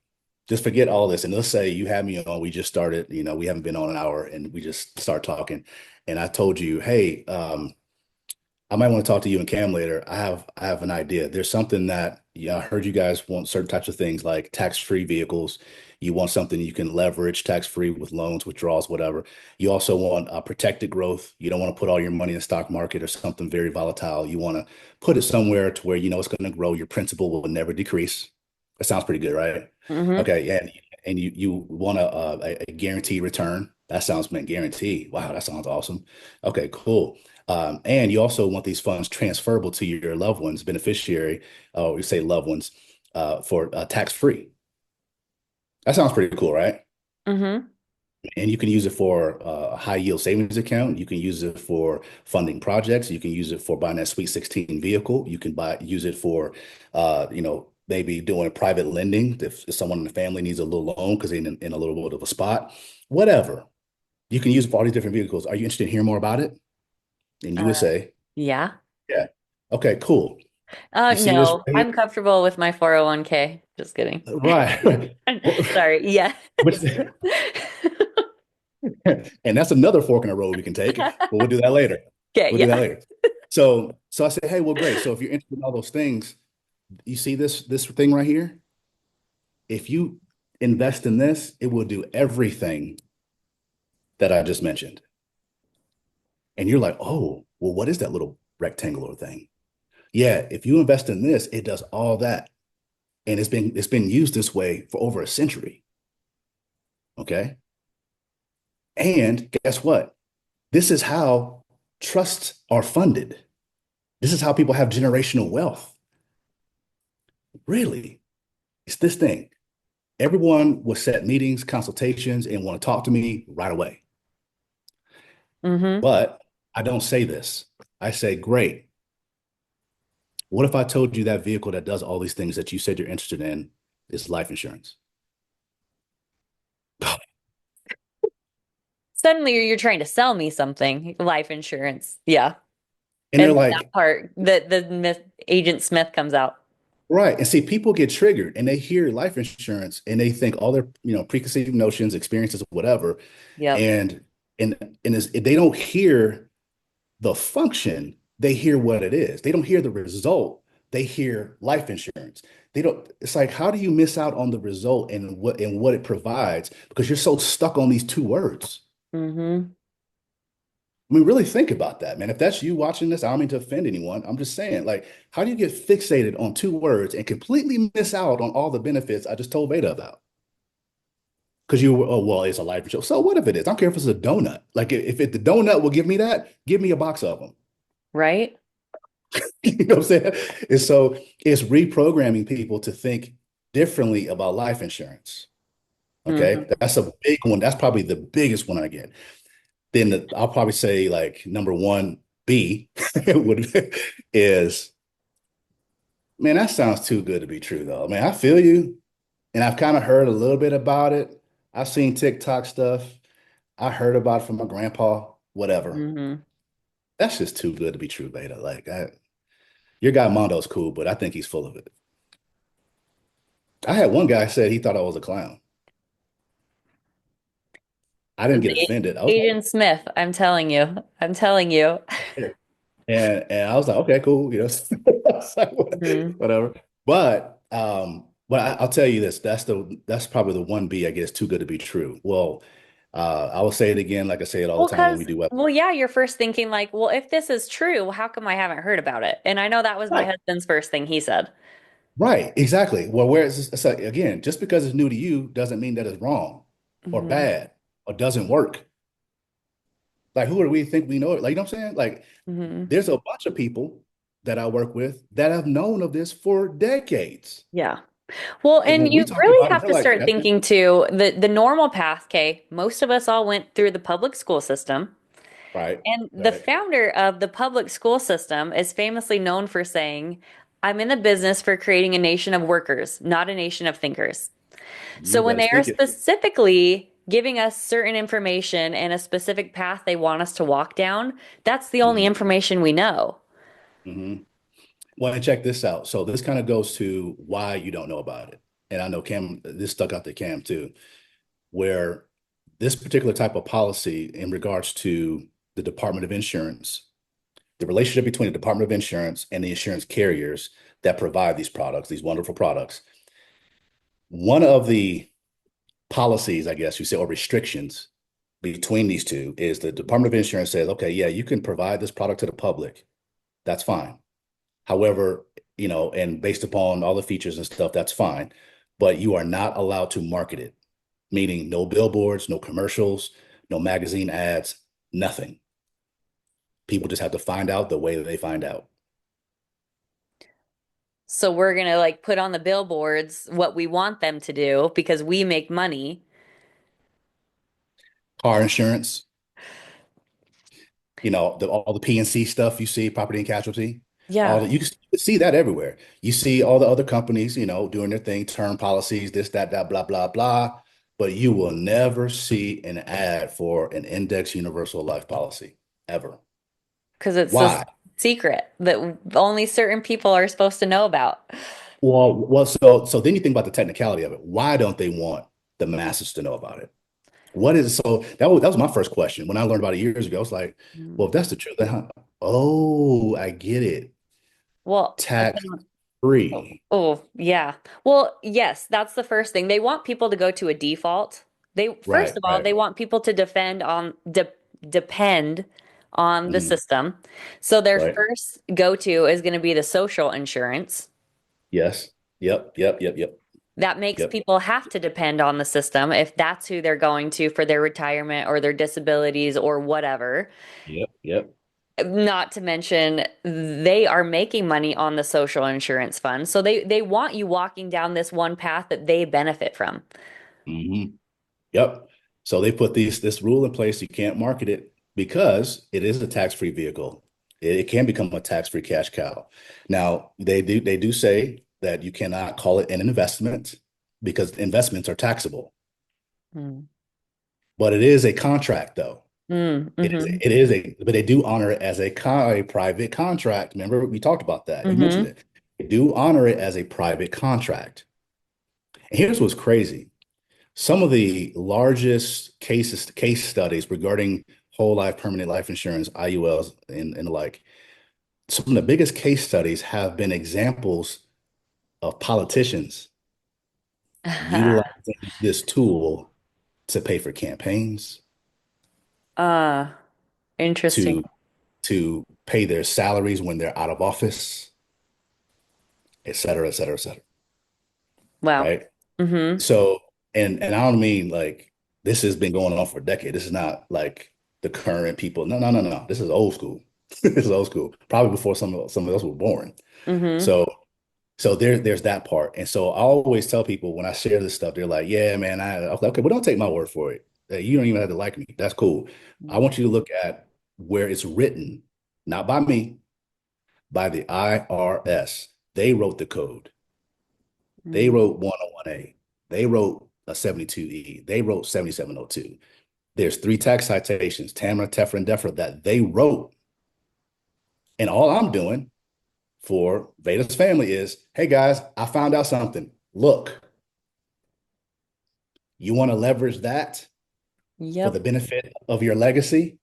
Just forget all this. And let's say you have me on, we just started, we haven't been on an hour and we just start talking. And I told you, hey, I might want to talk to you and Cam later. I have an idea. There's something that, yeah, I heard you guys want certain types of things like tax-free vehicles. You want something you can leverage tax-free with loans, withdrawals, whatever. You also want protected growth. You don't want to put all your money in the stock market or something very volatile. You want to put it somewhere to where you know it's going to grow. Your principal will never decrease. That sounds pretty good, right? Hmm. Okay, yeah, and you want a guaranteed return. That sounds, man, guaranteed. Wow, that sounds awesome. Okay, cool. And you also want these funds transferable to your loved ones, beneficiary, or we say loved ones, for tax free. That sounds pretty cool, right? Hmm. And you can use it for a high yield savings account. You can use it for funding projects. You can use it for buying that Sweet 16 vehicle. You can use it for, maybe doing private lending if someone in the family needs a little loan because they're in a little bit of a spot. Whatever. You can use it for all these different vehicles. Are you interested in hearing more about it? And you would say, Yeah. yeah. Okay, cool. You see this No, right I'm here? comfortable with my 401k. Just kidding. Right. Sorry. Yeah. Which, and that's another fork in the road we can take, but we'll do that later. Okay. We'll do that Yeah. later. So I said, hey, well, great. So if you're interested in all those things, you see this thing right here? If you invest in this, it will do everything that I just mentioned. And you're like, oh, well, what is that little rectangular thing? Yeah, if you invest in this, it does all that. And it's been used this way for over a century. Okay. And guess what? This is how trusts are funded. This is how people have generational wealth. Really, it's this thing. Everyone will set meetings, consultations, and want to talk to me right away. Mm-hmm. But I don't say this. I say, great. What if I told you that vehicle that does all these things that you said you're interested in is life insurance? Suddenly you're trying to sell me something, life insurance. Yeah. And And they're then that like, part, Agent Smith comes out. right. And see, people get triggered and they hear life insurance and they think all their, preconceived notions, experiences, whatever. Yep. And they don't hear the function, they hear what it is. They don't hear the result. They hear life insurance. They don't, it's like, how do you miss out on the result and what it provides? Because you're so stuck on these two words. Mm-hmm. I mean, really think about that, man. If that's you watching this, I don't mean to offend anyone. I'm just saying, like, how do you get fixated on two words and completely miss out on all the benefits I just told Veda about? Because oh, well, it's a life insurance. So what if it is? I don't care if it's a donut. Like, the donut will give me that, give me a box of them. Right? You know what I'm saying? And so it's reprogramming people to think differently about life insurance. Okay. Mm-hmm. That's a big one. That's probably the biggest one I get. Then I'll probably say like number one B would is, man, that sounds too good to be true though. Man, I feel you. And I've kind of heard a little bit about it. I've seen TikTok stuff. I heard about it from my grandpa, whatever. Mm-hmm. That's just too good to be true, Beta. Your guy Mondo's cool, but I think he's full of it. I had one guy said he thought I was a clown. I didn't get offended. I was Agent Smith, I'm telling you. I'm telling you. like, and I was like, okay, cool, I was like, Hmm. whatever. But I'll tell you this, that's probably the one B I guess too good to be true. Well, I will say it again, like I say it all the time when we do web. Well, yeah, you're first thinking like, well, if this is true, how come I haven't heard about it? And I know that was my Right, husband's first thing he said. right, exactly. Well, whereas it's like, again, just because it's new to you doesn't mean that it's wrong or Hmm. bad or doesn't work. Like, who do we think we know it? Like, you know what I'm saying? Like, Hmm. there's a bunch of people that I work with that have known of this for decades. Yeah. Well, And and when we you talk really about it, have they're to like, start that's it. thinking too, the normal path, okay, most of us all went through the public school system. Right, And the right. founder of the public school system is famously known for saying, I'm in the business for creating a nation of workers, not a nation of thinkers. So You when better they are speak it. specifically giving us certain information and a specific path they want us to walk down, that's the only Hmm. information we know. Hmm. Well, and check this out. So this kind of goes to why you don't know about it. And I know Cam, this stuck out to Cam too, where this particular type of policy in regards to the Department of Insurance, the relationship between the Department of Insurance and the insurance carriers that provide these products, these wonderful products. One of the policies, I guess you say, or restrictions between these two is the Department of Insurance says, okay, yeah, you can provide this product to the public. That's fine. However, and based upon all the features and stuff, that's fine. But you are not allowed to market it, meaning no billboards, no commercials, no magazine ads, nothing. People just have to find out the way that they find out. So we're gonna like put on the billboards what we want them to do because we make money. Car insurance, all the PNC stuff you see, property and casualty, Yeah, you can see that everywhere. You see all the other companies, doing their thing, term policies, this, that, blah, blah, blah. But you will never see an ad for an index universal life policy ever. because it's a Why? secret that only certain people are supposed to know about. So then you think about the technicality of it. Why don't they want the masses to know about it? What is so that was my first question when I learned about it years ago. I was like, well, Mm. if that's the truth, then oh, I get it. Well, Tax. Oh, free. oh, yeah. Well, yes, that's the first thing. They want people to go to a default. They, first Right, of all, right. they want people to depend on the Mhm. system. So their Right. first go-to is going to be the social insurance. Yes. Yep, yep, yep, yep, That makes yep, people have to depend on the system if that's who they're going to for their retirement or their disabilities or whatever. yep, yep. Not to mention, they are making money on the social insurance fund. So they want you walking down this one path that they benefit from. hmm Yep. So they put this rule in place. You can't market it because it is a tax-free vehicle. It can become a tax-free cash cow. Now, they do say that you cannot call it an investment because investments are taxable. Mm. But it is a contract, though. Mm, mm-hmm, But they do honor it as a private contract. Remember, we talked about that. You mentioned mm-hmm. it. They do honor it as a private contract. And here's what's crazy. Some of the largest case studies regarding whole life permanent life insurance, IULs, and the like, some of the biggest case studies have been examples of politicians utilizing this tool to pay for campaigns, Uh, interesting. to to pay their salaries when they're out of office, et cetera, et cetera, et cetera. Wow. Right? Mm-hmm. So, and I don't mean like this has been going on for a decade. This is not like the current people. No, no, no, no. This is old school. This is old school. Probably before some of us were born. Mm-hmm. So there's that part. And so I always tell people when I share this stuff, they're like, "Yeah, man, okay, but don't take my word for it. You don't even have to like me. That's cool. I want you to look at where it's written, not by me, by the IRS. They wrote the code. They Mm-hmm. wrote 101A. They wrote a 72E. They wrote 7702. There's three tax citations, Tamara, Tefra, and Defra, that they wrote. And all I'm doing for Veda's family is, hey guys, I found out something. Look, you want to leverage that for the Yep. benefit of your legacy?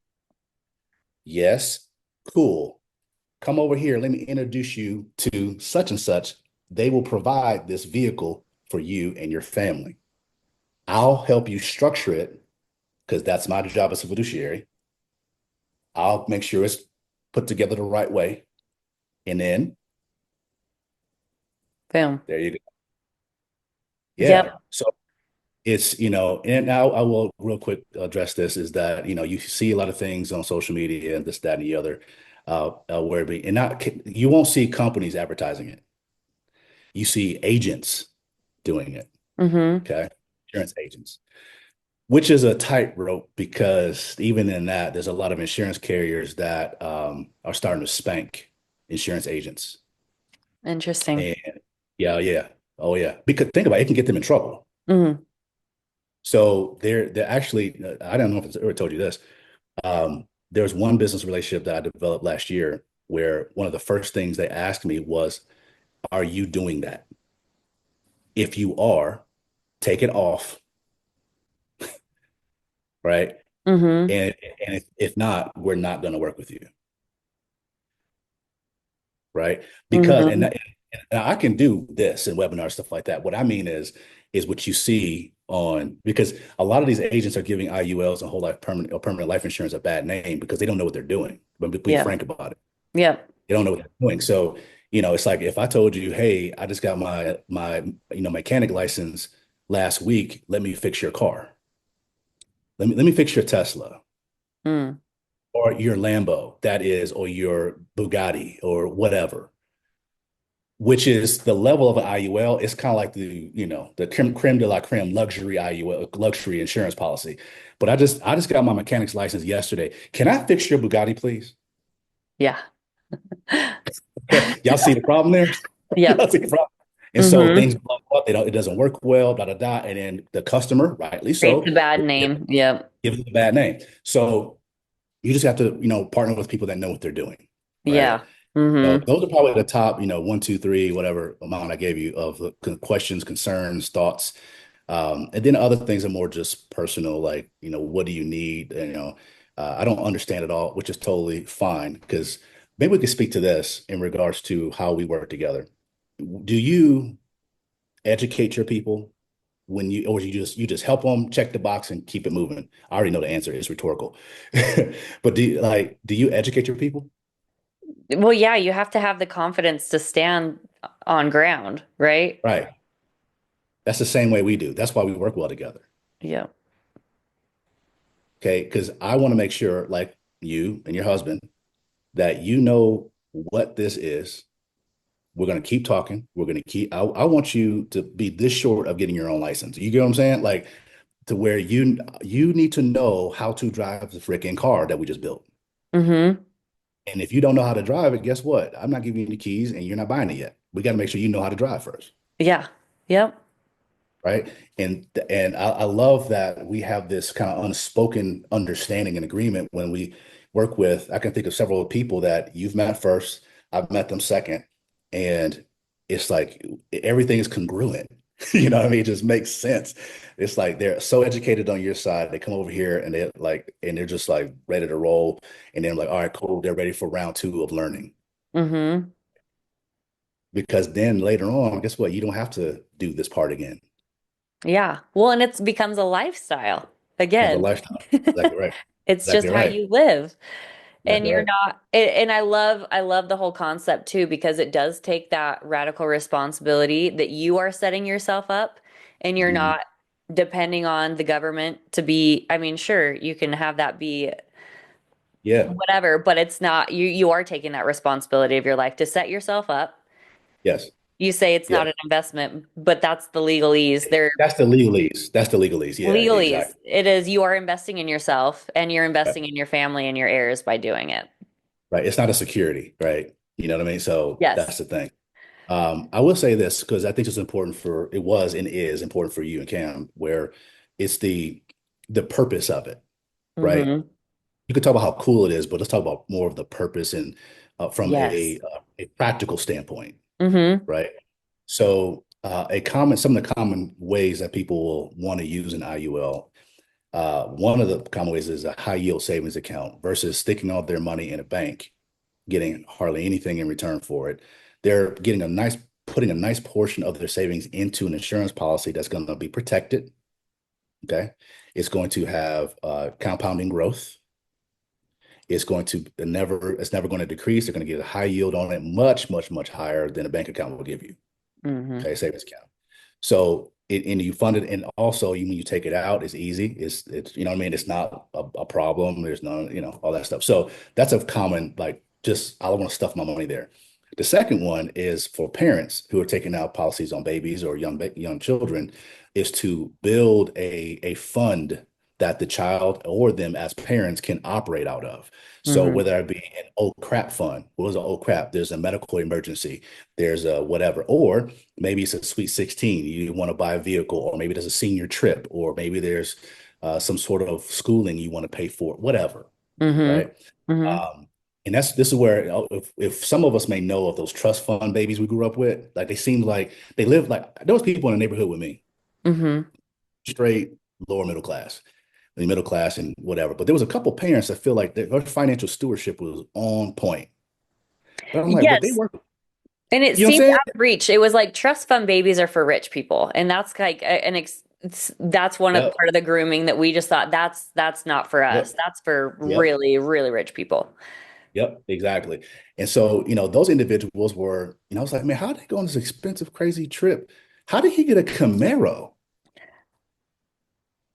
Yes, cool. Come over here. Let me introduce you to such and such. They will provide this vehicle for you and your family. I'll help you structure it because that's my job as a fiduciary. I'll make sure it's put together the right way. And then Boom. there you go. Yeah. Yep. So it's, and now I will real quick address this is that, you see a lot of things on social media and this, that, and the other, where it be, and not, you won't see companies advertising it. You see agents doing it. Mm-hmm. Okay. Insurance agents, which is a tightrope because even in that, there's a lot of insurance carriers that are starting to spank insurance agents. Interesting. And yeah, yeah. Oh, yeah. Because think about it, it can get them in trouble. Mm-hmm. So they're actually, I don't know if I ever told you this. There's one business relationship that I developed last year where one of the first things they asked me was, are you doing that? If you are, take it off, right? Mm-hmm. And if not, we're not going to work with you, right? Because Mm-hmm. and I can do this and webinar stuff like that. What I mean is what you see on because a lot of these agents are giving IULs and whole life permanent life insurance a bad name because they don't know what they're doing. But be Yep. frank about it. Yep. They don't know what they're doing. So, it's like if I told you, hey, I just got my mechanic license last week, let me fix your car. Let me fix your Tesla Mm. or your Lambo, that is, or your Bugatti or whatever, which is the level of an IUL. It's kind of like the creme de la creme luxury IUL, luxury insurance policy. But I just got my mechanic's license yesterday. Can I fix your Bugatti, please? Yeah. Okay, y'all see the problem there? Y'all Yep. see the problem? And so Mm-hmm. things blow up. It doesn't work well, blah, blah, blah. And then the customer, rightly Creates so, a bad will name. Yep. give it a bad name. So you just have to, partner with people that know what they're doing, right? Yeah. Mm-hmm. Those are probably the top, one, two, three, whatever amount I gave you of the questions, concerns, thoughts. And then other things are more just personal, like, what do you need? I don't understand it all, which is totally fine because maybe we could speak to this in regards to how we work together. Do you educate your people when you, or you just help them check the box and keep it moving? I already know the answer. It's rhetorical. But do you educate your people? Well, yeah, you have to have the confidence to stand on ground, right? Right. That's the same way we do. That's why we work well together. Yeah. Okay. Because I want to make sure, like you and your husband, that you know what this is. We're going to keep talking. We're going to keep, I want you to be this short of getting your own license. You get what I'm saying? Like to where you need to know how to drive the freaking car that we just built. Mm-hmm. And if you don't know how to drive it, guess what? I'm not giving you the keys and you're not buying it yet. We got to make sure you know how to drive first. Yeah. Yep. Right. And I love that we have this kind of unspoken understanding and agreement when we work with. I can think of several people that you've met first, I've met them second, and it's like everything is congruent. You know what I mean? It just makes sense. It's like they're so educated on your side. They come over here and they're just like ready to roll. And then like, all right, cool. They're ready for round two of learning. Mm-hmm. Because then later on, guess what? You don't have to do this part again. Yeah. Well, and it becomes a lifestyle Becomes a again. lifestyle. Exactly right. It's just Exactly how right. you live. And Exactly you're right. not, and I love the whole concept too, because it does take that radical responsibility that you are setting yourself up and you're Mhm. not depending on the government to be, I mean, sure, you can have that be Yeah. whatever, but it's not, you are taking that responsibility of your life to set yourself up. Yes. You say it's Yeah. not an investment, but that's the legalese. They're That's the legalese. That's the legalese. Yeah, legalese. exactly. It is, you are investing in yourself and you're Right. investing in your family and your heirs by doing it. Right. It's not a security, right? You know what I mean? So Yes. that's the thing. I will say this because I think it's important it was and is important for you and Cam, where it's the purpose of it, right? Mm-hmm. You could talk about how cool it is, but let's talk about more of the purpose and from Yes. a practical standpoint, Mm-hmm. right? So some of the common ways that people will want to use an IUL. One of the common ways is a high yield savings account versus sticking all their money in a bank, getting hardly anything in return for it. They're putting a nice portion of their savings into an insurance policy that's going to be protected. Okay. It's going to have compounding growth. It's never going to decrease. They're going to get a high yield on it, much, much, much higher than a bank account will give you. Mm-hmm. Okay. Savings account. So and you fund it, and also when you take it out, it's easy. It's you know what I mean. It's not a problem. There's no all that stuff. So that's a common like just I don't want to stuff my money there. The second one is for parents who are taking out policies on babies or young children, is to build a fund that the child or them as parents can operate out of. So Mm-hmm. whether it be an oh crap fund, what was an oh crap? There's a medical emergency, there's a whatever, or maybe it's a sweet 16. You want to buy a vehicle, or maybe there's a senior trip, or maybe there's some sort of schooling you want to pay for, whatever, Mm-hmm. right? Mm-hmm. Um, and this is where if some of us may know of those trust fund babies we grew up with, like they seem like they live like those people in the neighborhood with me, Mm-hmm. straight lower middle class, the middle class and whatever. But there was a couple parents that feel like their financial stewardship was on point. But I'm like, but they Yes. work, And it you know what seemed I'm saying? out of reach. It was like trust fund babies are for rich people. And that's like that's one of Yep, part of the grooming that we just thought that's not for us. yep, That's for yep. really, really rich people. Yep, exactly. And so, those individuals were, I was like, man, how did they go on this expensive, crazy trip? How did he get a Camaro?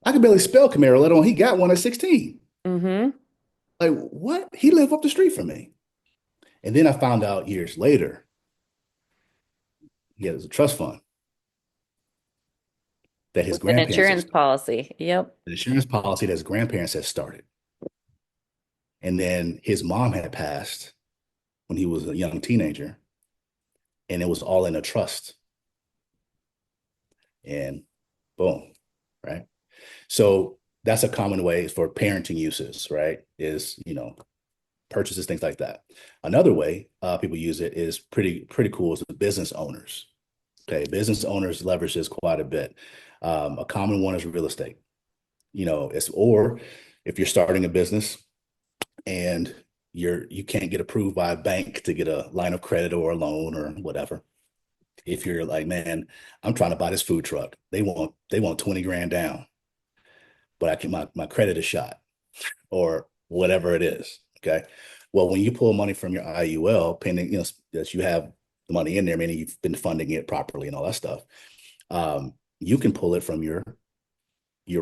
I could barely spell Camaro, let alone he got one at 16. Mm-hmm. Like, what? He lived up the street from me. And then I found out years later, he has a trust fund that his With an grandparents have insurance started, policy. Yep. an insurance policy that his grandparents had started. And then his mom had passed when he was a young teenager, and it was all in a trust. And boom, right? So that's a common way for parenting uses, right? Is, purchases, things like that. Another way people use it is pretty cool is the business owners. Okay, business owners leverage this quite a bit. A common one is real estate. It's or if you're starting a business and you can't get approved by a bank to get a line of credit or a loan or whatever, If you're like, man, I'm trying to buy this food truck. They want 20 grand down, but my credit is shot or whatever it is. Okay. Well, when you pull money from your IUL, pending, that you have the money in there, meaning you've been funding it properly and all that stuff, you can pull it from your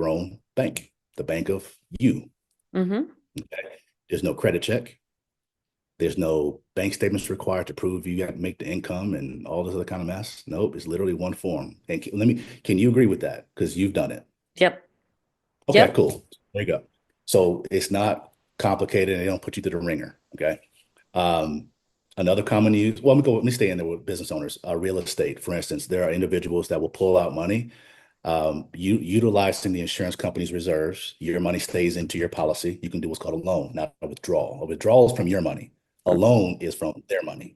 own bank, the bank of you. Mm-hmm. Okay. There's no credit check. There's no bank statements required to prove you got to make the income and all this other kind of mess. Nope, it's literally one form. And can you agree with that? Because you've done it. Yep. Okay, Yep. cool. There you go. So it's not complicated and they don't put you through the ringer. Okay. Um, Another common use, well, let me stay in there with business owners. Real estate, for instance, there are individuals that will pull out money, utilizing the insurance company's reserves. Your money stays into your policy. You can do what's called a loan, not a withdrawal. A withdrawal is from your money. A Mm. loan is from their money.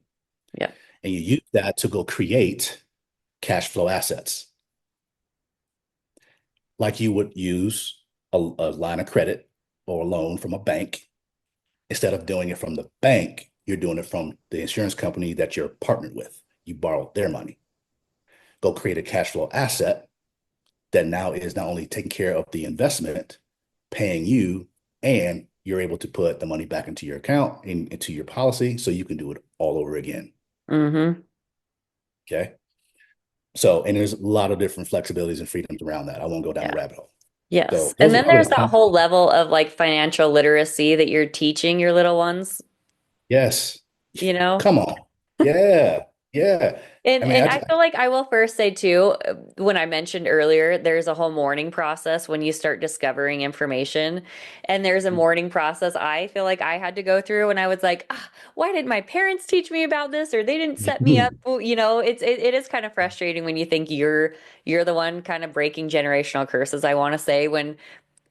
Yep. And you use that to go create cash flow assets, like you would use a line of credit or a loan from a bank. Instead of doing it from the bank, you're doing it from the insurance company that you're partnered with. You borrowed their money. Go create a cash flow asset that now is not only taking care of the investment, paying you, and you're able to put the money back into your account and into your policy so you can do it all over again. Mm-hmm. Okay. So, and there's a lot of different flexibilities and freedoms around that. I won't go down the Yeah. rabbit hole. Yes. So And those are then probably there's the that common. whole level of like financial literacy that you're teaching your little ones, Yes. you know? Come on. Yeah. Yeah. And I mean, and I feel like I will first say too, when I mentioned earlier, there's a whole mourning process when you start discovering information. And there's a mourning process I feel like I had to go through when I was like, ah, why did my parents teach me about this? Or they didn't set me up. Well, it is kind of frustrating when you think you're the one kind of breaking generational curses, I want to say, when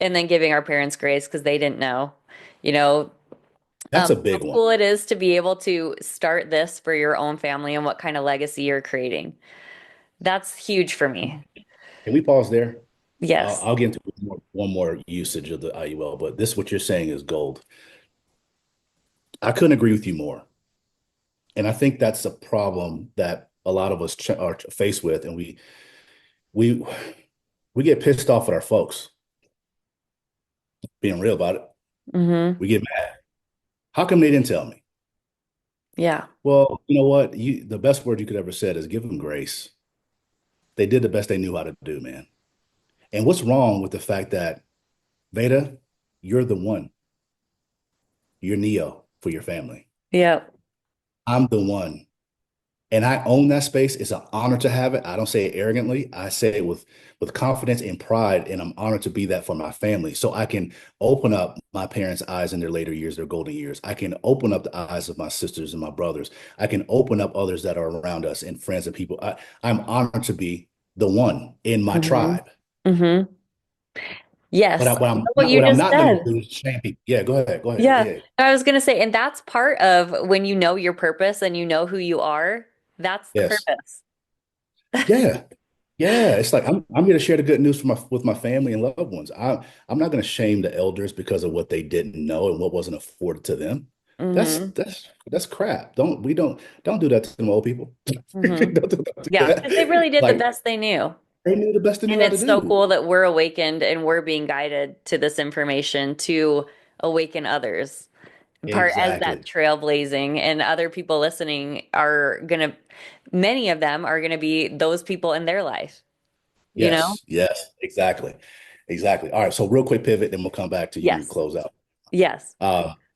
and then giving our parents grace because they didn't know. You know, that's a how big one. cool it is to be able to start this for your own family and what kind of legacy you're creating. That's huge for me. Can we pause there? Yes. I'll get into one more usage of the IUL, but this, what you're saying is gold. I couldn't agree with you more. And I think that's a problem that a lot of us are faced with. And we, we get pissed off at our folks, being real about it. Hmm. We get mad. How come they didn't tell me? Yeah. Well, you know what? The best word you could ever said is give them grace. They did the best they knew how to do, man. And what's wrong with the fact that Veda, you're the one, you're Neo for your family. Yeah. I'm the one. And I own that space. It's an honor to have it. I don't say it arrogantly. I say it with confidence and pride, and I'm honored to be that for my family. So I can open up my parents' eyes in their later years, their golden years. I can open up the eyes of my sisters and my brothers. I can open up others that are around us and friends and people. I'm honored to be the one in my Hmm. tribe. Hmm. But Yes. what I I'm love what not you what I'm just not going to said. do is shame people. Yeah, go ahead. Go ahead. Yeah. Yeah. I was going to say, and that's part of when you know your purpose and you know who you are, that's the Yes. purpose. Yeah. Yeah, it's like I'm here to share the good news with my family and loved ones. I'm not going to shame the elders because of what they didn't know and what wasn't afforded to them. That's Hmm. that's crap. Don't do that to them old people. Hmm. Don't do Yeah, that. because they really did the Like best they knew. they knew the best they knew And how to it's so do. cool that we're awakened and we're being guided to this information to awaken others. Part as that Exactly. trailblazing, and other people listening are gonna, many of them are gonna be those people in their life, you know? Yes. Yes. Exactly. Exactly. All right. So real quick pivot, then we'll come back to you Yes. close out. Yes.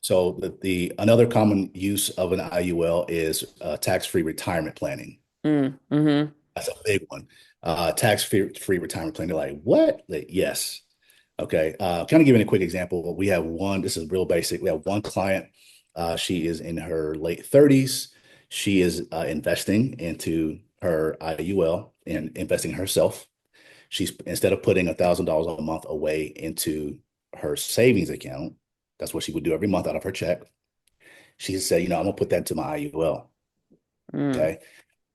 So the another common use of an IUL is tax-free retirement planning. Mm, mm-hmm. That's a big one. Tax-free retirement plan. They're like, what? Like, yes. Okay. Kind of giving a quick example. We have one, this is real basic. We have one client. She is in her late 30s. She is investing into her IUL and investing herself. She's instead of putting $1,000 a month away into her savings account, that's what she would do every month out of her check. She said, I'm gonna put that into my IUL. Mm. Okay.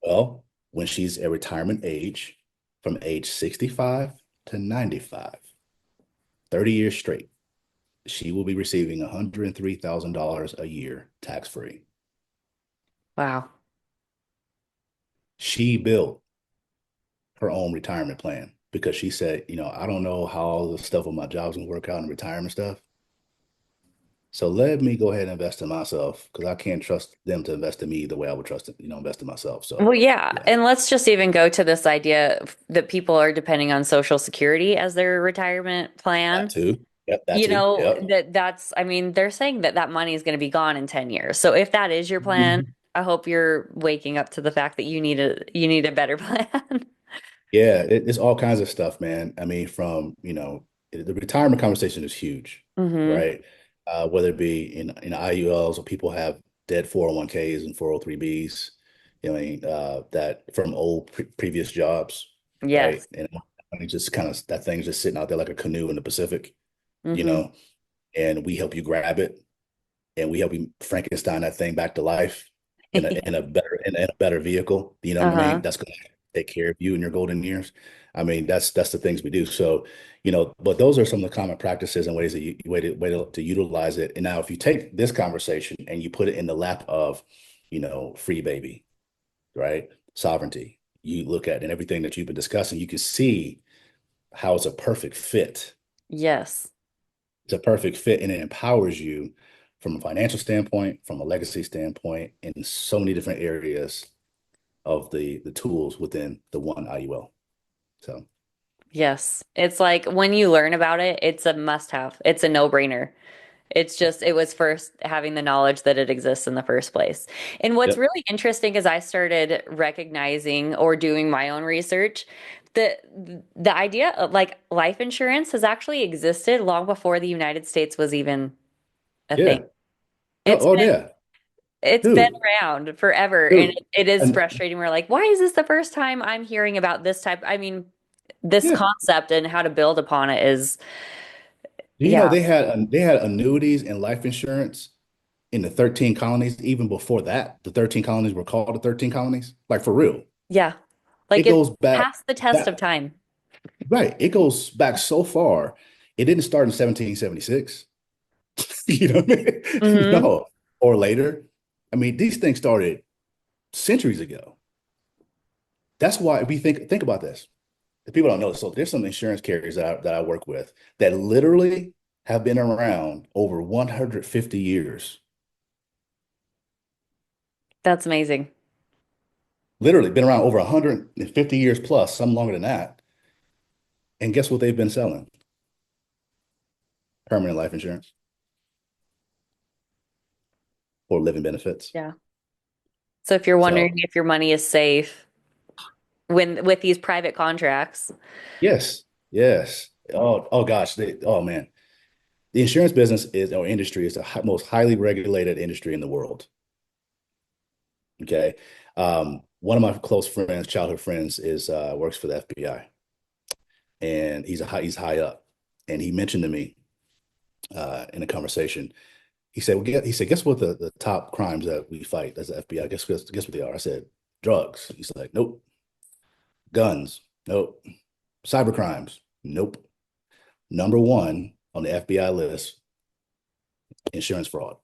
Well, when she's at retirement age, from age 65 to 95, 30 years straight, she will be receiving $103,000 a year tax free. Wow. She built her own retirement plan because she said, I don't know how all the stuff with my job's gonna work out and retirement stuff. So let me go ahead and invest in myself because I can't trust them to invest in me the way I would trust it, invest in myself. Well, So yeah. yeah, And let's just even go to this idea that people are depending on Social Security as their retirement that plan. too. Yep, that You too. know, Yep. I mean, they're saying that that money is going to be gone in 10 years. So if that is your plan, Mhm. I hope you're waking up to the fact that you need a better plan. Yeah, it's all kinds of stuff, man. I mean, from, the retirement conversation is huge, Hmm. right? Whether it be in IULs or people have dead 401ks and 403bs, that from old previous jobs, right? Yes. And money just kind of that thing's just sitting out there like a canoe in the Pacific, you Hmm. know, and we help you grab it and we help you Frankenstein that thing back to life in a better vehicle. You know what I mean? Uh-huh. That's going to take care of you in your golden years. I mean, that's the things we do. So, but those are some of the common practices and ways that you way to utilize it. And now, if you take this conversation and you put it in the lap of, free baby, right? Sovereignty. You look at and everything that you've been discussing, you can see how it's a perfect fit. Yes. It's a perfect fit and it empowers you from a financial standpoint, from a legacy standpoint, in so many different areas of the tools within the one IUL. So, Yes. It's like when you learn about it, it's a must-have. It's a no-brainer. It's just, it was first having the knowledge that it exists in the first place. And what's yep, really interesting is I started recognizing or doing my own research that the idea of like life insurance has actually existed long before the United States was even a thing. yeah, It's oh been yeah, it's been dude, around forever and dude, it is and frustrating. We're like, why is this the first time I'm hearing about this type? I mean, this yeah. concept and how to build upon it is, Do you know yeah, they had annuities and life insurance in the 13 colonies even before that? The 13 colonies were called the 13 colonies, like for real. yeah. Like It it's goes back past the test of back time. right. It goes back so far. It didn't start in 1776. You know what I mean? Hmm. No, or later. I mean, these things started centuries ago. That's why we think about this. If people don't know this, so there's some insurance carriers that I work with that literally have been around over 150 years. That's amazing. Literally been around over 150 years plus, some longer than that. And guess what they've been selling? Permanent life insurance or living benefits. Yeah. So if you're wondering So if your money is safe when with these private contracts, yes, yes. Oh gosh. Oh man. The insurance business is or industry is the most highly regulated industry in the world. Okay. One of my close friends, childhood friends, is works for the FBI, and he's high up. And he mentioned to me in a conversation, he said, guess what the top crimes that we fight as the FBI? Guess what they are? I said, drugs. He's like, nope. Guns, nope. Cyber crimes, nope. Number one on the FBI list, insurance fraud.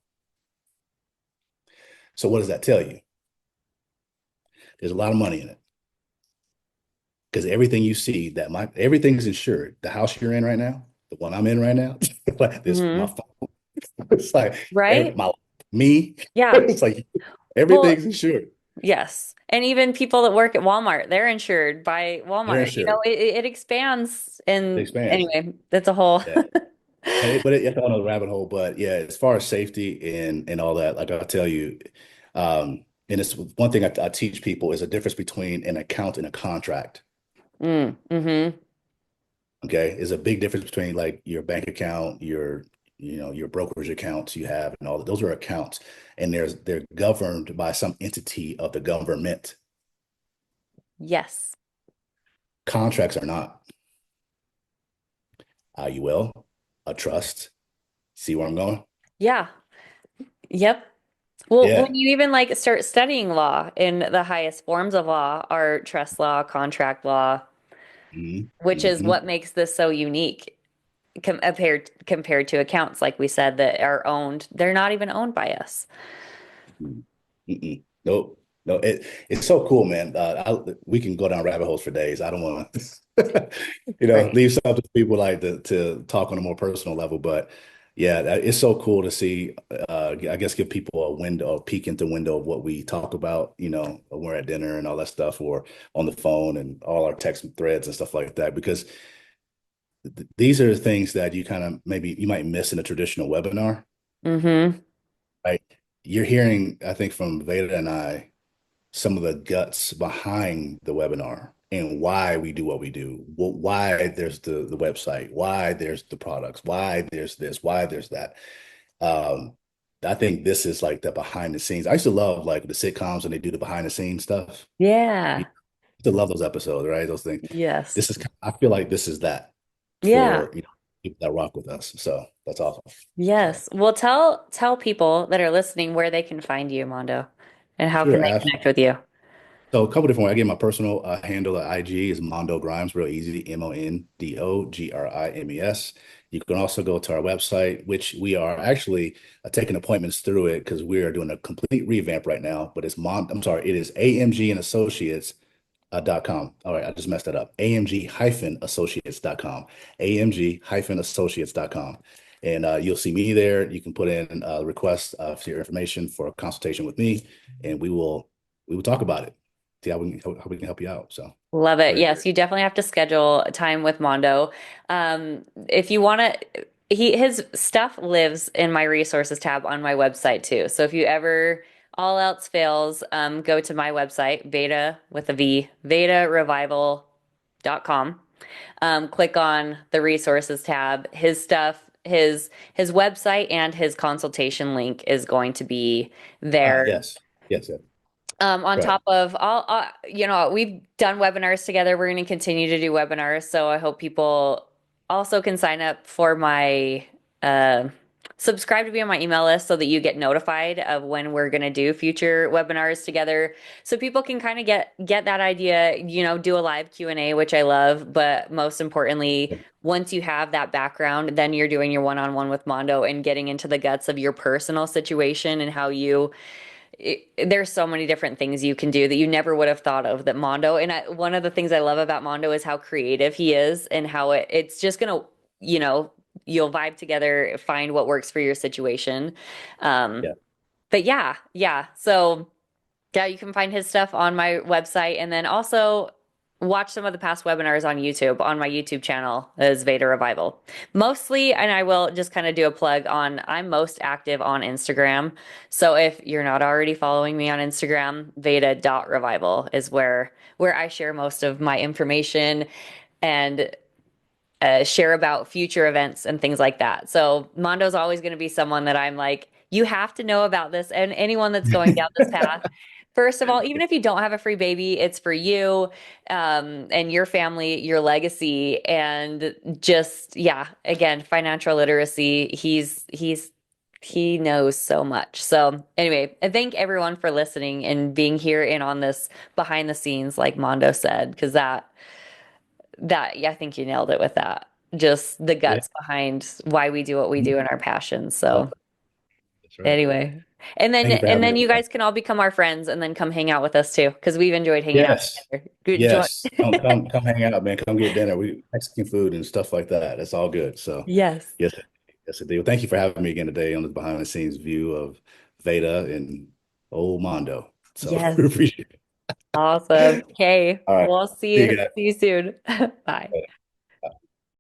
So what does that tell you? There's a lot of money in it because everything you see everything's insured. The house you're in right now, the one I'm in right now, like this my hmm, phone. It's like right? me. Yeah. It's like Well, everything's insured. yes. And even people that work at Walmart, they're insured by They're Walmart. You know, insured. it expands. It And expands. anyway, that's a whole. Yeah. It's on a rabbit hole. But yeah, as far as safety and all that, like I'll tell you, and it's one thing I teach people is a difference between an account and a contract. Mm, hmm. Okay, is a big difference between like your bank account, your brokerage accounts you have, and all that. Those are accounts, and they're governed by some entity of the government. Yes. Contracts are not. IUL, a trust. See where I'm going? Yeah. Yep. Well, when Yeah. you even like start studying law in the highest forms of law are trust law, contract law, which is Hmm. what makes this so unique compared to accounts, like we said, that are owned. They're not even owned by us. Nope. No, it's so cool, man. We can go down rabbit holes for days. I don't want to, Right. leave some to people like to talk on a more personal level. But yeah, it's so cool to see. I guess give people a window, a peek into window of what we talk about. When we're at dinner and all that stuff, or on the phone and all our text threads and stuff like that. Because these are the things that you kind of maybe you might miss in a traditional webinar, Mm-hmm. right? You're hearing, I think, from Veda and I some of the guts behind the webinar and why we do what we do, why there's the website, why there's the products, why there's this, why there's that. Um, I think this is like the behind the scenes. I used to love like the sitcoms when they do the behind the scenes stuff. You Yeah. used to love those episodes, right? Those things. Yes. I feel like this is that Yeah. for people that rock with us. So that's awesome. So Yes. Well, tell people that are listening where they can find you, Mondo, and how can sure, they absolutely. connect with you? So a couple different ways. I get my personal handle at IG is Mondo Grimes, real easy, MondoGrimes. You can also go to our website, which we are actually taking appointments through it because we are doing a complete revamp right now. But I'm sorry, it is AMG and Associates .com. All right, I just messed that up. AMG-associates.com. AMG-associates.com. And you'll see me there. You can put in a request for your information for a consultation with me, and we will talk about it. See how we can help you out. So Love it. great. Yes, you definitely have to schedule time with Mondo. If you want to, his stuff lives in my resources tab on my website too. So if you ever all else fails, go to my website, Veda with a V, VedaRevival.com. Click on the resources tab. His stuff, his website and his consultation link is going to be Ah, there. yes. Yes, yes. On Right. top of all, we've done webinars together. We're going to continue to do webinars. So I hope people also can sign up for uh, subscribe to be on my email list so that you get notified of when we're going to do future webinars together. So people can kind of get that idea, do a live Q&A, which I love. But most importantly, once you have that background, then you're doing your one-on-one with Mondo and getting into the guts of your personal situation and how there's so many different things you can do that you never would have thought of that Mondo. And one of the things I love about Mondo is how creative he is and how it's just gonna, you know, you'll vibe together, find what works for your situation. Um, Yeah. but yeah, yeah. So yeah, you can find his stuff on my website and then also watch some of the past webinars on YouTube on my YouTube channel as Veda Revival. Mostly, and I will just kind of do a plug on, I'm most active on Instagram. So if you're not already following me on Instagram, Veda.revival is where I share most of my information and share about future events and things like that. So Mondo's always going to be someone that I'm like, you have to know about this. And anyone that's going down this path, first of all, even if you don't have a free baby, it's for you and your family, your legacy, and just yeah, again, financial literacy. He knows so much. So anyway, I thank everyone for listening and being here and on this behind the scenes, like Mondo said, because that yeah, I think you nailed it with that. Just the Yeah. guts behind why we do what we do and our passions. Love So that. That's right. anyway, and then Thank you for and having me then you on. guys can all become our friends and then come hang out with us too because we've enjoyed hanging out Yes. together. Good joy. Yes. Come hang out, man. Come get dinner. We Mexican food and stuff like that. It's all good. So Yes. yes, yes, it do. Thank you for having me again today on the behind the scenes view of Veda and old Mondo. So Yes. we appreciate it. Awesome. Okay. All right. We'll See you see guys. you soon. Bye.